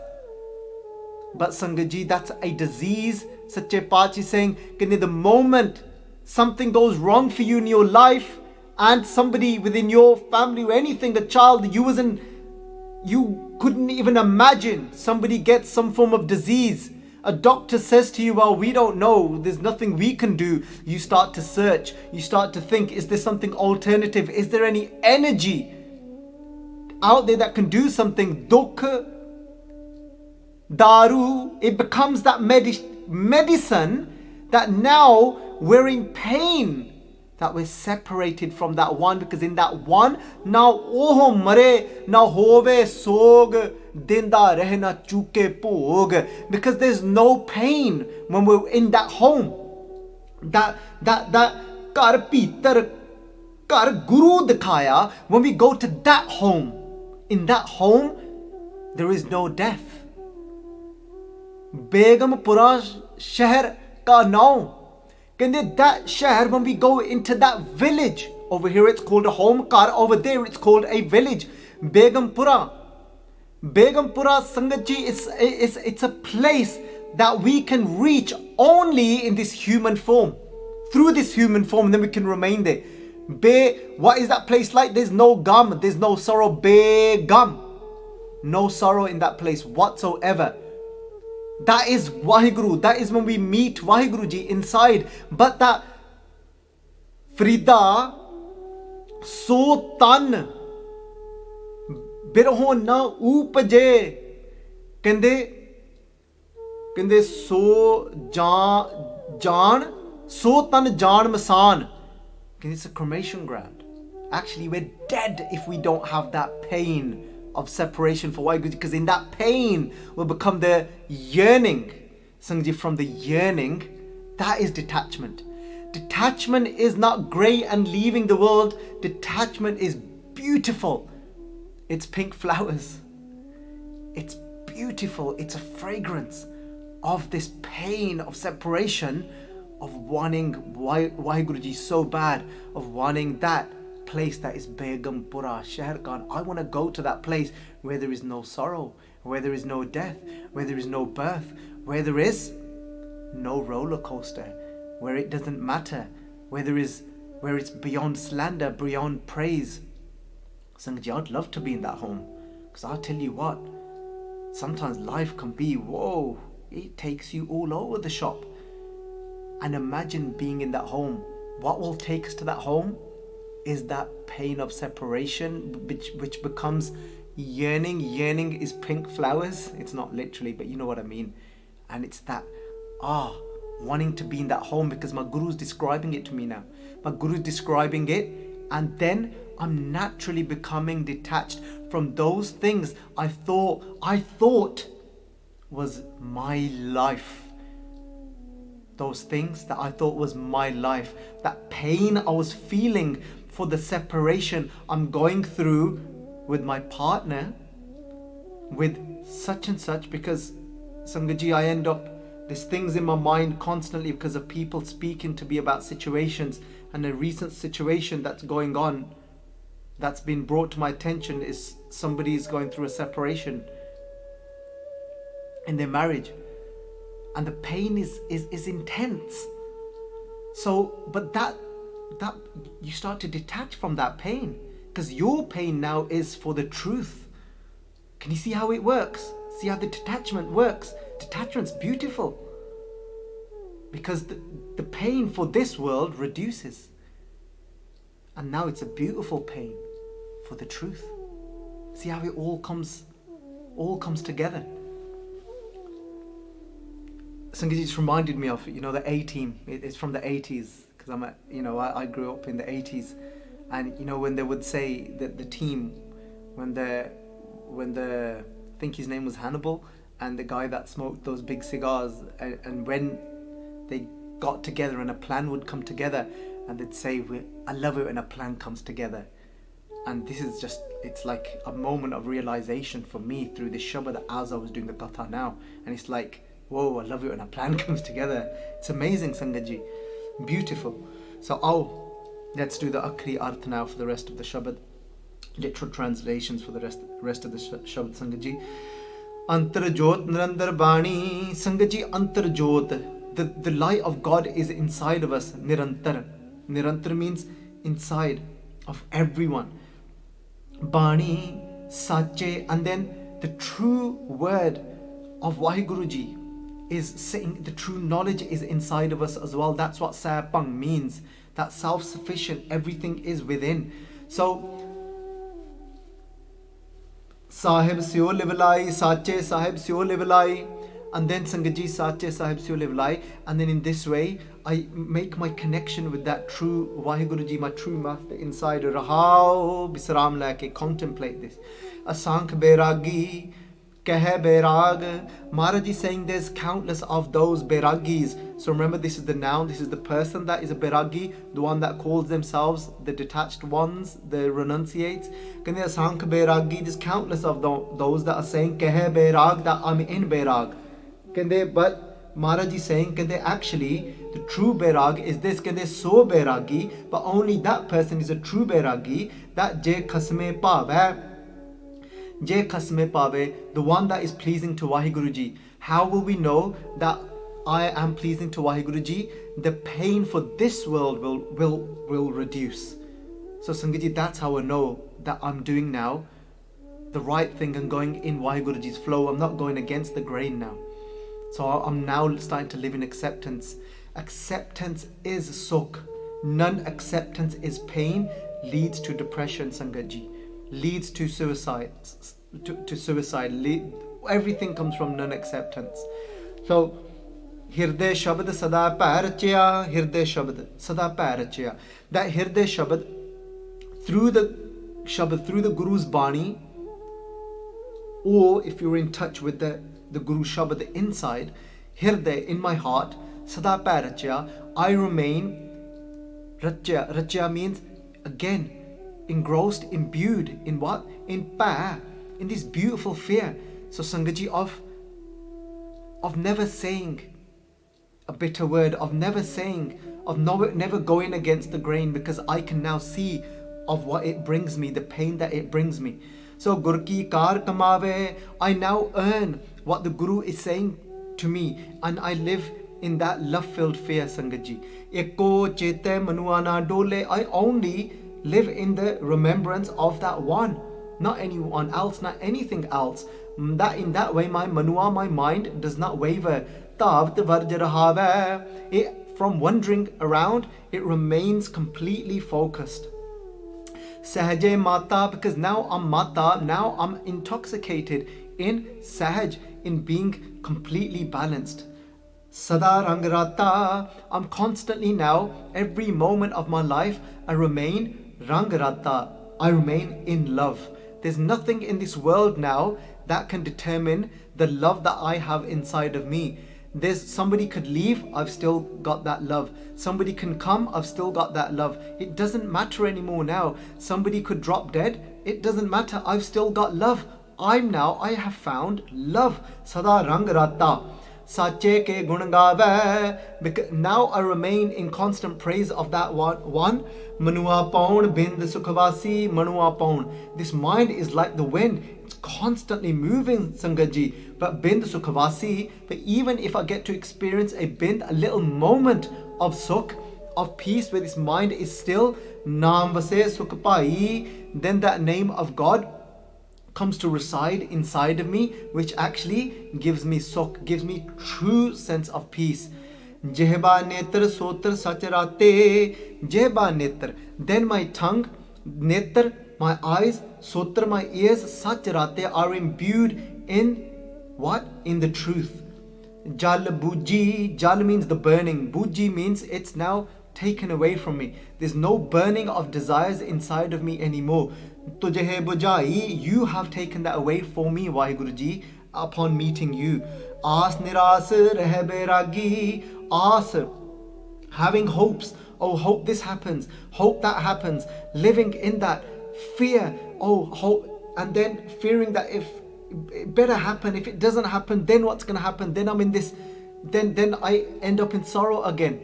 But Sangat Ji, that's a disease. Sache Pachi saying, the moment something goes wrong for you in your life, and somebody within your family or anything, a child, you couldn't even imagine, somebody gets some form of disease. A doctor says to you, well, we don't know, there's nothing we can do. You start to search, you start to think, is there something alternative? Is there any energy out there that can do something? Dukh, daru, it becomes that medicine that now we're in pain, that we're separated from that one, because in that one, now oh mare na hove sog dinda rehna chuke pog, because there's no pain when we're in that home. That kar pitar kar guru dikhaya, when we go to that home, in that home there is no death. Begampura Shahar ka naam. That Shahar, when we go into that village, over here it's called a home, kar over there it's called a village. Begampura Sangat Ji, it's a place that we can reach only in this human form. Through this human form, then we can remain there. What is that place like? There's no gum, there's no sorrow. Begum, no sorrow in that place whatsoever. That is Vaheguru. That is when we meet Vaheguru Ji inside. But that Frida so tan birho na upje, kende so jaan so tan jaan masan. It's a cremation ground. Actually, we're dead if we don't have that pain of separation for Vaheguru Ji, because in that pain will become the yearning. Sangji, from the yearning, that is detachment. Detachment is not grey and leaving the world. Detachment is beautiful. It's pink flowers. It's beautiful. It's a fragrance of this pain of separation, of wanting Vaheguru Ji so bad, of wanting that place that is Begampura, Shahar Khan. I want to go to that place where there is no sorrow, where there is no death, where there is no birth, where there is no roller coaster, where it doesn't matter, where it's beyond slander, beyond praise. Sangat, I'd love to be in that home, because I'll tell you what, sometimes life can be, whoa, it takes you all over the shop. And imagine being in that home. What will take us to that home is that pain of separation, which becomes yearning. Yearning is pink flowers. It's not literally, but you know what I mean. And it's that wanting to be in that home, because my guru's describing it to me now. My guru's describing it And then I'm naturally becoming detached from those things I thought was my life. Those things that I thought was my life. That pain I was feeling for the separation I'm going through with my partner, with such and such, because Sangaji, I end up, there's things in my mind constantly because of people speaking to me about situations, and a recent situation that's going on that's been brought to my attention is somebody is going through a separation in their marriage, and the pain is intense. So, but that you start to detach from that pain, because your pain now is for the truth. Can you see how it works? See how the detachment works? Detachment's beautiful, because the pain for this world reduces, and now it's a beautiful pain for the truth. See how it all comes together. Sangaji just reminded me of, the A-Team. It's from the 80s, because I grew up in the 80s, and when they would say that the team, when the I think his name was Hannibal, and the guy that smoked those big cigars, and when they got together and a plan would come together, and they'd say, I love it when a plan comes together. And this is just, it's like a moment of realization for me through this Shabad as I was doing the Katha now. And it's like, whoa, I love it when a plan comes together. It's amazing, Sangaji. Beautiful. So let's do the Akhri Arth now for the rest of the Shabad. Literal translations for the rest of the Shabad, Sangaji. Antar Jot Nirandar Bani. Sangaji, Antar Jot. The light of God is inside of us. Nirantar. Nirantar means inside of everyone. Bani, Sache, and then the true word of Vaheguru Ji is saying the true knowledge is inside of us as well. That's what Sayapang means. That self-sufficient, everything is within. So Sahib Sio Livalai, Sache Sahib Sio Livalai, and then Sangaji Sache Sahib Sio Livalai, and then in this way I make my connection with that true Vaheguru Ji, my true master inside. Rahao Bisram Lake, contemplate this. Asank Beragi, Kehe Berag. Maharaj is saying there's countless of those Beragis. So remember, this is the noun, this is the person that is a Beragi, the one that calls themselves the detached ones, the renunciates. Kande Asank Beragi, there's countless of those that are saying Kehe Berag, that I'm in Berag. Kande, but Maharaj is saying, kande, actually the true Berag is this, kande, so Beragi, but only that person is a true Beragi, that Je Khasme Pave. Je Khasme Pave, the one that is pleasing to Vaheguru Ji. How will we know that I am pleasing to Vaheguru Ji? The pain for this world will reduce. So Sangaji, that's how I know that I'm doing now the right thing and going in Vaheguru Ji's flow. I'm not going against the grain now. So I'm now starting to live in acceptance. Acceptance is sukh. Non-acceptance is pain, leads to depression, Sangaji. Leads to suicide. Everything comes from non-acceptance. So, Hirde Shabad Sada Parachya, Hirde Shabad Sada Parachya. That Hirde Shabad, through the Guru's Bani, or if you're in touch with the Guru Shabad inside, Hirde, in my heart, Sada Parachya, I remain Rachya. Rachya means, again, engrossed, imbued in what? In pa, in this beautiful fear. So Sangaji, of never saying a bitter word, of never going against the grain, because I can now see of what it brings me, the pain that it brings me. So Gur ki kar kamave, I now earn what the Guru is saying to me, and I live in that love-filled fear, Sangaji. Eko chete manuana dole, I only live in the remembrance of that one, not anyone else, not anything else. That in that way, my manua, my mind, does not waver. From wandering around, it remains completely focused. Sahaje Mata, because now I'm Mata, now I'm intoxicated in Sahaj, in being completely balanced. Sada Rangrata, I'm constantly now, every moment of my life, I remain Rang Rata, I remain in love. There's nothing in this world now that can determine the love that I have inside of me. There's somebody could leave, I've still got that love. Somebody can come, I've still got that love. It doesn't matter anymore now. Somebody could drop dead, it doesn't matter, I've still got love. I have found love. Sada Rang Rata. Sache ke gun gaave. Because now I remain in constant praise of that one. Manua paun bind sukhvasi manua paun. This mind is like the wind. It's constantly moving, Sangaji. But bind sukhvasi. But even if I get to experience a little moment of sukh, of peace, where this mind is still, Naam vase sukh Bhai, then that name of God comes to reside inside of me, which actually gives me sukh, gives me true sense of peace. Jehba netr sotr sacharate. Jehba netr. Then my tongue, netr, my eyes, sotr, my ears, sacharate, are imbued in what? In the truth. Jal buji. Jal means the burning. Buji means it's now taken away from me. There's no burning of desires inside of me anymore. Tujhe bujai, you have taken that away for me, Vaheguru Ji, upon meeting you. Aas niras reh beragi. Aas, having hopes. Oh, hope this happens, hope that happens. Living in that fear. Oh, hope, and then fearing that if it better happen, if it doesn't happen, then what's going to happen? Then I'm in this, then I end up in sorrow again.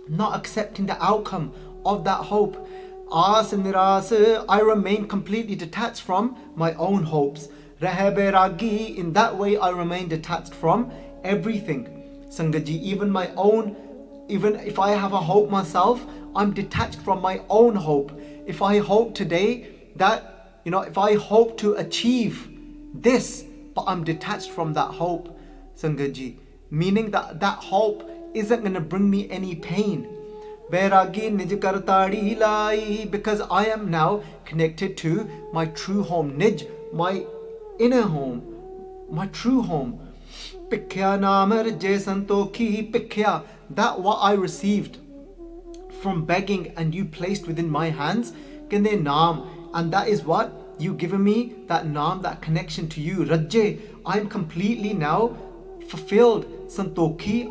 Not accepting the outcome of that hope. Aas niras, I remain completely detached from my own hopes. Reh beragi, in that way I remain detached from everything. Sangaji, even my own, even if I have a hope myself, I'm detached from my own hope. If I hope today that, if I hope to achieve this, but I'm detached from that hope, Sangaji, meaning that that hope isn't going to bring me any pain. Beragi nij kartadi lai, because I am now connected to my true home. Nij, my inner home, my true home. Pikhya namar je santokhi pikhya, that what I received from begging and you placed within my hands, kende naam, and that is what you given me, that naam, that connection to you. Rajje, I'm completely now fulfilled. Santokhi,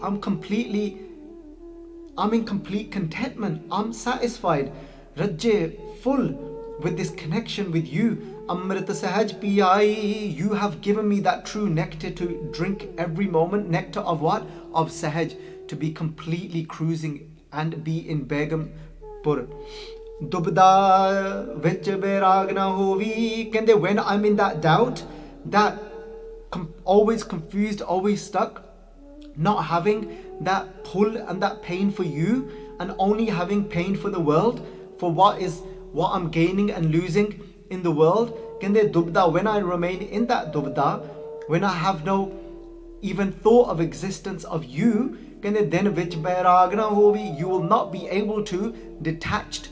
I'm in complete contentment. I'm satisfied. Rajje, full with this connection with you. Amrit sahaj piyai, you have given me that true nectar to drink every moment. Nectar of what? Of sahaj, to be completely cruising and be in Begumpur. Dubda vich berag na hovi. Kende, when I'm in that doubt, that always confused, always stuck, not having that pull and that pain for you, and only having pain for the world, for what I'm gaining and losing in the world. Kende dubda, when I remain in that dubda, when I have no even thought of existence of you, kende then vich bairagna hovi, you will not be able to detached,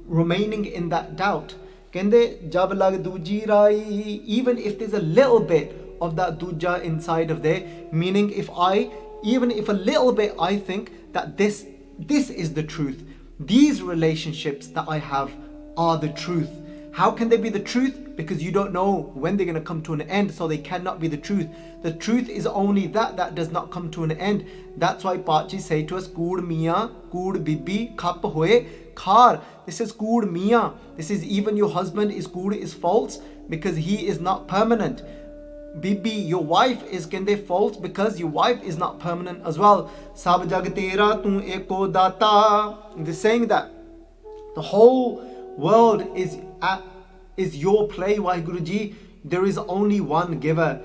remaining in that doubt. Kende jab lag duji rai, even if there's a little bit of that duja inside of there, meaning even if a little bit I think that this is the truth, these relationships that I have are the truth. How can they be the truth? Because you don't know when they're going to come to an end, so they cannot be the truth. The truth is only that does not come to an end. That's why Pachi say to us, Kood Miya, Kood Bibi, Khap Hoye, Khar. This is Kood Miya. This is even your husband is Kood, is false, because he is not permanent. Bibi, your wife is kende false, because your wife is not permanent as well. Sab jag tera tu eko data. They're saying that the whole world is your play, Vaheguru Ji. There is only one giver.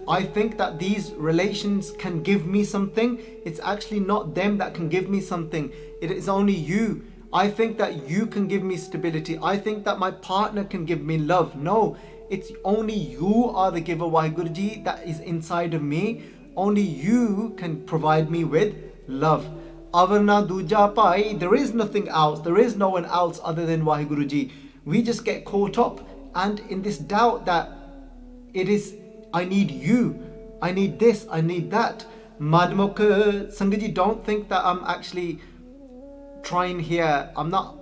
I think that these relations can give me something. It's actually not them that can give me something. It is only you. I think that you can give me stability. I think that my partner can give me love. No, it's only you are the giver, Vaheguru Ji, that is inside of me. Only you can provide me with love. Avarna duja pai, there is nothing else. There is no one else other than Vaheguru Ji. We just get caught up and in this doubt that it is, I need you, I need this, I need that. Madmok Sangaji, don't think that I'm actually trying here. I'm not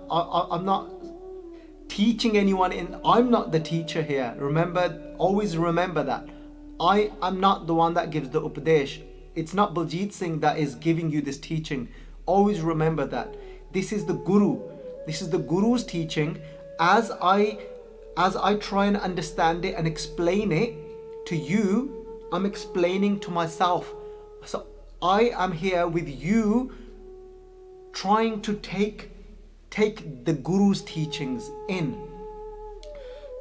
teaching anyone in. I'm not the teacher here. Always remember that. I am not the one that gives the upadesh. It's not Baljit Singh that is giving you this teaching. Always remember that. This is the Guru. This is the Guru's teaching. As I try and understand it and explain it to you, I'm explaining to myself. So I am here with you, trying to take the Guru's teachings in.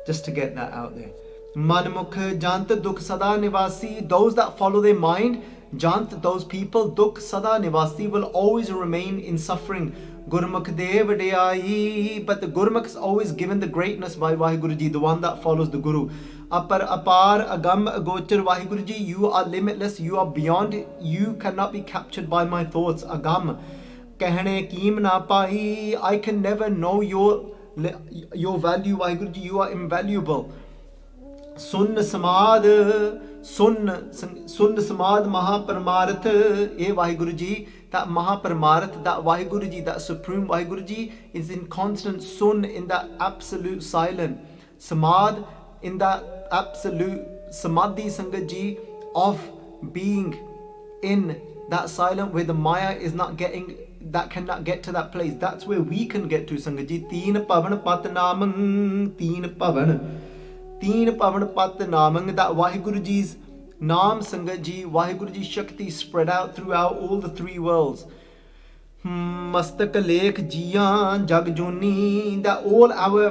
Just to get that out there. Manmukh jant dukh sada nivasi. Those that follow their mind, jant, those people, dukh sada nivasi, will always remain in suffering. Gurmukh de vadiyai. But the Gurmukh is always given the greatness by Vaheguru Ji, the one that follows the Guru. Apar apar agam agochar. Vaheguru Ji, you are limitless, you are beyond, you cannot be captured by my thoughts. Agam कहने कीम ना पाई. I can never know your value, Vaheguru Ji. You are invaluable. Sun samad, sun samad mahaparamarat. E Vaheguru Ji, that mahaparamarat, that Vaheguru Ji, that supreme Vaheguru Ji is in constant sun, in that absolute silence. Samad, in that absolute samadhi, Sangat Ji, of being in that silence where the Maya is not getting, that cannot get to that place. That's where we can get to, Sangat Ji. Teen pavan pat namang, teen pavan pat namang. That Vaheguru Ji's Naam, Sangat Ji, Vaheguru Ji's Shakti spread out throughout all the three worlds. Mastak lekh jiyan jagjoni. That all our,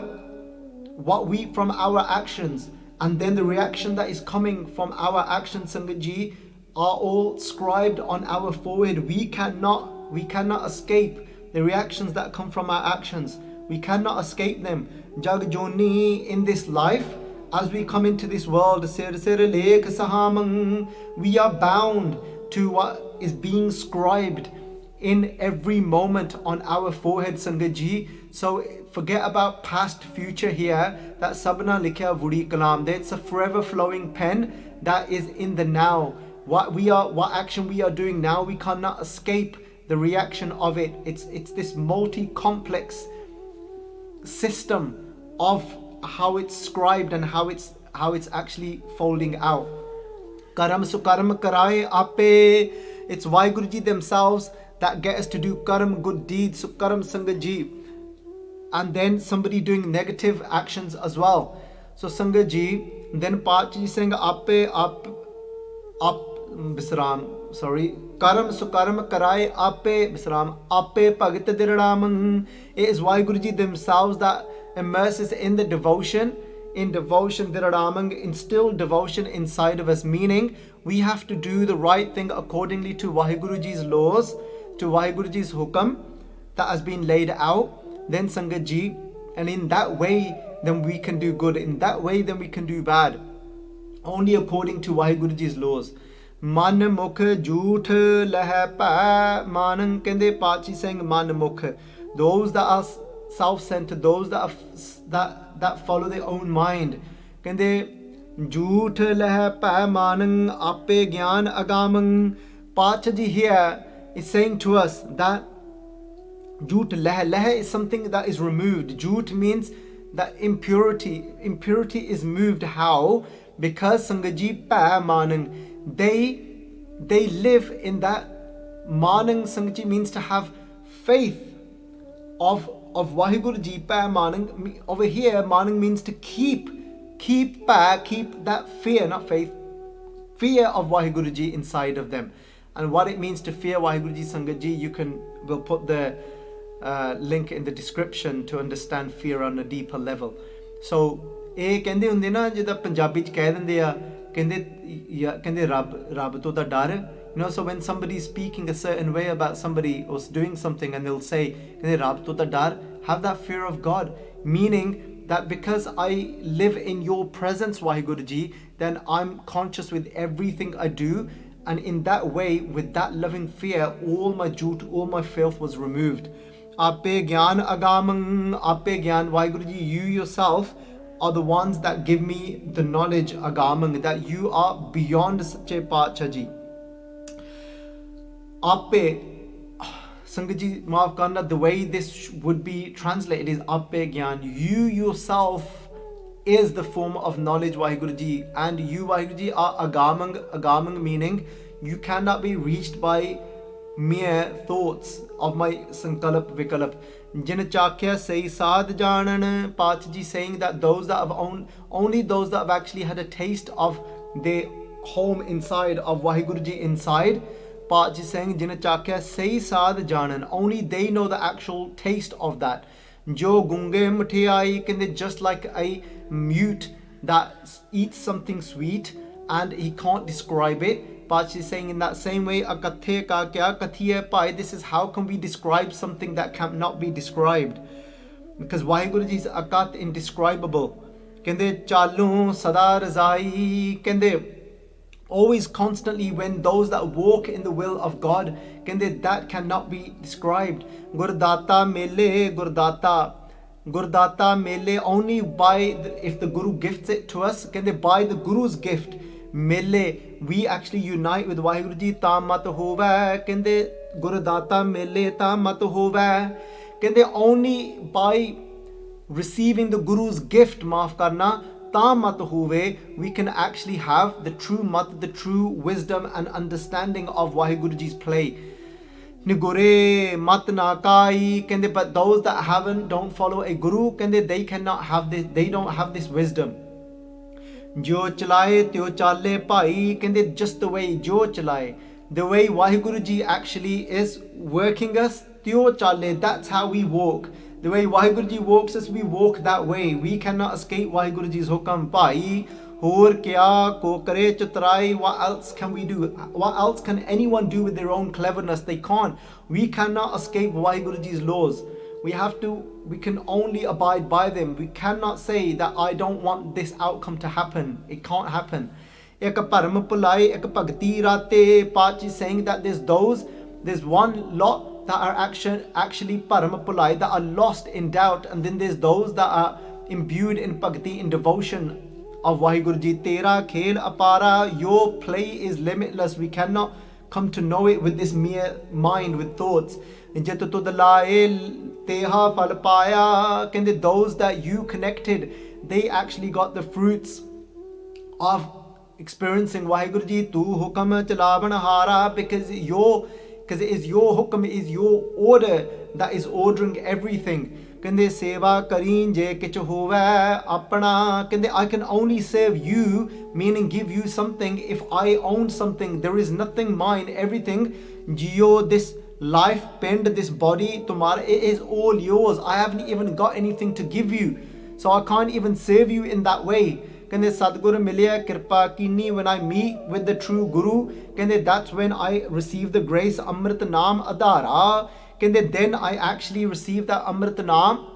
what we, from our actions, and then the reaction that is coming from our actions, Sangat Ji, are all scribed on our forehead. We cannot escape the reactions that come from our actions. We cannot escape them. Jagjoni, in this life, as we come into this world, we are bound to what is being scribed in every moment on our forehead, Sangat Ji. So forget about past, future here. That sabna likhya vudi kalam. It's a forever flowing pen that is in the now. What action we are doing now, we cannot escape the reaction of it. It's this multi-complex system of how it's scribed and how it's actually folding out. Karam sukaram karaye ape. It's Vaheguru Ji themselves that get us to do karam, good deeds, sukaram Sangat Ji, and then somebody doing negative actions as well. So Sangat Ji, then Paat Ji saying ape Bisram, sorry. Karam sukaram karaye ape Bisram, ape bhagat diradamang. It is Vaheguru Ji themselves that immerses in the devotion, diradamang, instill devotion inside of us, meaning we have to do the right thing accordingly to Vaheguru Ji's laws, to Vaheguru Ji's hukam that has been laid out. Then Sangat Ji, and in that way then we can do good, in that way then we can do bad, only according to Vaheguru Ji's laws. Man mukh jhoot leh pa manang. Kende Pachi saying man mukh, those that are self-centered, those that follow their own mind. Kende jhoot leh pa manang ape gyan agamang. Pacha Ji here is saying to us that jhoot leh is something that is removed. Jhoot means that impurity is moved. How? Because Sangat Ji pa manang, they live in that manang. Sangat Ji means to have faith of Vaheguru Ji. Pa manang, over here manang means to keep that fear, not faith, fear of Vaheguru Ji inside of them. And what it means to fear Vaheguru Ji, Sangat Ji, we'll put the link in the description to understand fear on a deeper level. So ਇਹ ਕਹਿੰਦੇ ਹੁੰਦੇ ਨਾ, ਜਿੱਦਾਂ ਪੰਜਾਬੀ ਚ ਕਹਿ ਦਿੰਦੇ ਆ, ਕਹਿੰਦੇ ਰੱਬ ਤੋਂ ਤਾਂ ਡਰ. You know, so when somebody is speaking a certain way about somebody or doing something, and they'll say, ਕਹਿੰਦੇ ਰੱਬ ਤੋਂ ਤਾਂ ਡਰ, have that fear of God, meaning that because I live in your presence, Vaheguru Ji, then I'm conscious with everything I do, and in that way, with that loving fear, all my jhoot, all my filth was removed. Ape gyan agamang, ape gyan, Vaheguru Ji, you yourself are the ones that give me the knowledge, agamang, that you are beyond Sache Paatshah Ji. Ape, Sangat ji, maaf karna, the way this would be translated is Appe Gyan. You yourself is the form of knowledge, Vaheguru Ji, and you, Vaheguru Ji, are agamang, meaning you cannot be reached by mere thoughts of my sankalp vikalp. Jin chakya say sad janan. Pacha Ji saying that those that have only those that have actually had a taste of the home inside of Vaheguru Ji inside. Pacha Ji saying jin chakya say sad janan. Only they know the actual taste of that. Jo gunge mithiyai, kende just like a mute that eats something sweet and he can't describe it. Pacha is saying in that same way, akathe ka kya kathiye pai. This is how can we describe something that cannot be described, because Vaheguru Ji is akat, indescribable. Kende chalu sada razai, kende always constantly, when those that walk in the will of God, that cannot be described. Gurdata mele, Gurdata mele, only if the Guru gifts it to us, by the Guru's gift, mele, we actually unite with Vaheguru Ji. Ta mat hove, Gurdata mele ta mat hove. Only by receiving the Guru's gift, maaf karna, we can actually have the true mat, the true wisdom and understanding of Vaheguru Ji's play. Nigore mat na kai, but those that don't follow a guru, they cannot have this, they don't have this wisdom. Jo chalaye tyo chale pai, just the way jo chalaye, the way Vaheguru Ji actually is working us, tyo chale, that's how we walk. The way Vaheguru Ji walks us, we walk that way. We cannot escape Vaheguru Ji's hukam. Bhai, hor kya ko kare chutrai. What else can we do? What else can anyone do with their own cleverness? They can't. We cannot escape Vaheguru Ji's laws. We can only abide by them. We cannot say that I don't want this outcome to happen. It can't happen. Ek param pulai, ek bhakti rate. Pacha is saying that there's one lot that are actually paramapulai, that are lost in doubt, and then there's those that are imbued in bhakti, in devotion of Vaheguru Ji. Tera khel apara, your play is limitless. We cannot come to know it with this mere mind, with thoughts. Teha pal paya, those that you connected, they actually got the fruits of experiencing Vaheguru Ji. Tu hukam chalavan hara, because it is your hukam, it is your order that is ordering everything. Seva karin je kich hove apna. I can only serve you, meaning give you something, if I own something. There is nothing mine, everything. Jio, this life, pind, this body, tomorrow, it is all yours. I haven't even got anything to give you, so I can't even serve you in that way. Sadguru Milya Kirpa Kini, when I meet with the true Guru, that's when I receive the grace Amrit Naam Adara. Then I actually receive that Amrit Naam,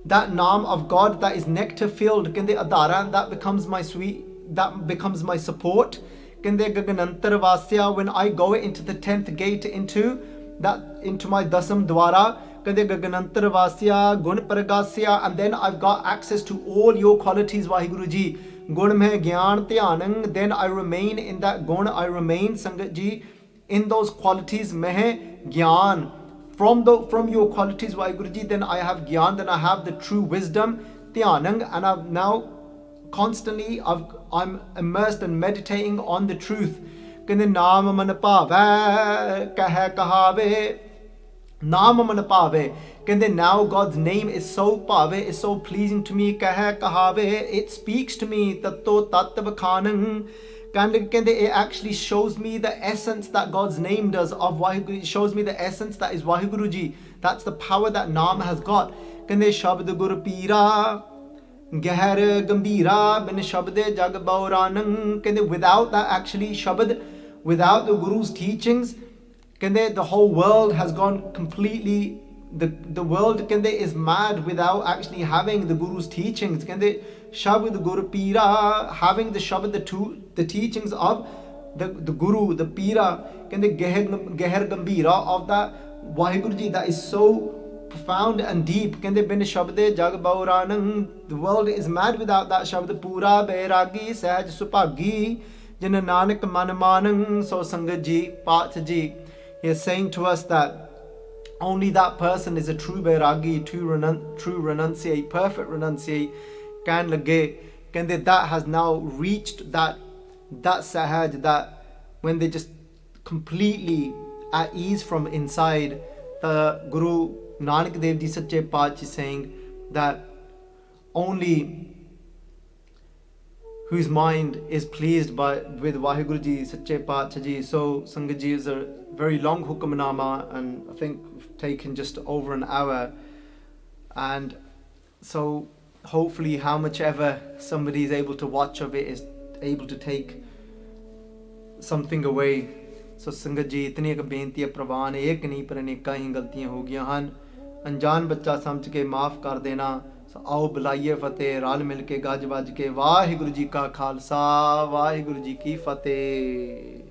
that Naam of God that is nectar filled, Adara, that becomes my that becomes my support. Gaganantar Vasya, when I go into the 10th gate, into my Dasam Dwara, Gaganantar Vasya, Gun Paragasya, and then I've got access to all your qualities, Vaheguru Ji. Gun mein Gyan Dhyanang, then I remain in that Gun, I remain, Sangat Ji, in those qualities, Meh Gyan. From your qualities, Vaheguru Ji, then I have Gyan, then I have the true wisdom, Dhyanang, and I've now constantly, I'm immersed and meditating on the truth. Naam man pave, kahe kahave. Naam man pave. Now God's name is so pave, is so pleasing to me. Kahe kahave, it speaks to me. Tatto tattva khanang. It actually shows me the essence that God's name does of Vaheguru. It shows me the essence that is Vaheguru Ji. That's the power that Naam has got. Shabad Guru Pira. Gehar Gambira bin Shabde Jag Bauranang. Without that actually Shabad, without the Guru's teachings, the whole world has gone completely, the world is mad without actually having the Guru's teachings. Shabad Guru Pira, having the Shabad, the teachings of the Guru, the Pira, Gehar Gambira of that Vaheguru Ji, that is so profound and deep. Bin Shabde Jag Bauranang, the world is mad without that Shabad. Pura Bairagi Sahaj Supagi Jana Nanak Manamanang. So Sangat Ji, Pacha Ji, he is saying to us that only that person is a true bairagi, true renunciate, perfect renunciate. Can lage, that has now reached that sahaj, that when they just completely at ease from inside. The Guru Nanak Dev Ji Sache Paatshah is saying that only whose mind is pleased with Vaheguru Ji Sache Paatshah Ji. So Sangat Ji is a very long Hukamnama, and I think we've taken just over an hour, and so hopefully how much ever somebody is able to watch of it is able to take something away. सो संगत जी इतनी एक बेनती है प्रवान एक नहीं पर अनेक ही गलतियां हो गई हैं, अनजान बच्चा समझ के माफ़ कर देना। सो आओ बुलाइए फतेह, रल मिल के गज बज के। वाहिगुरू जी का खालसा, वाहिगुरू जी की फतेह।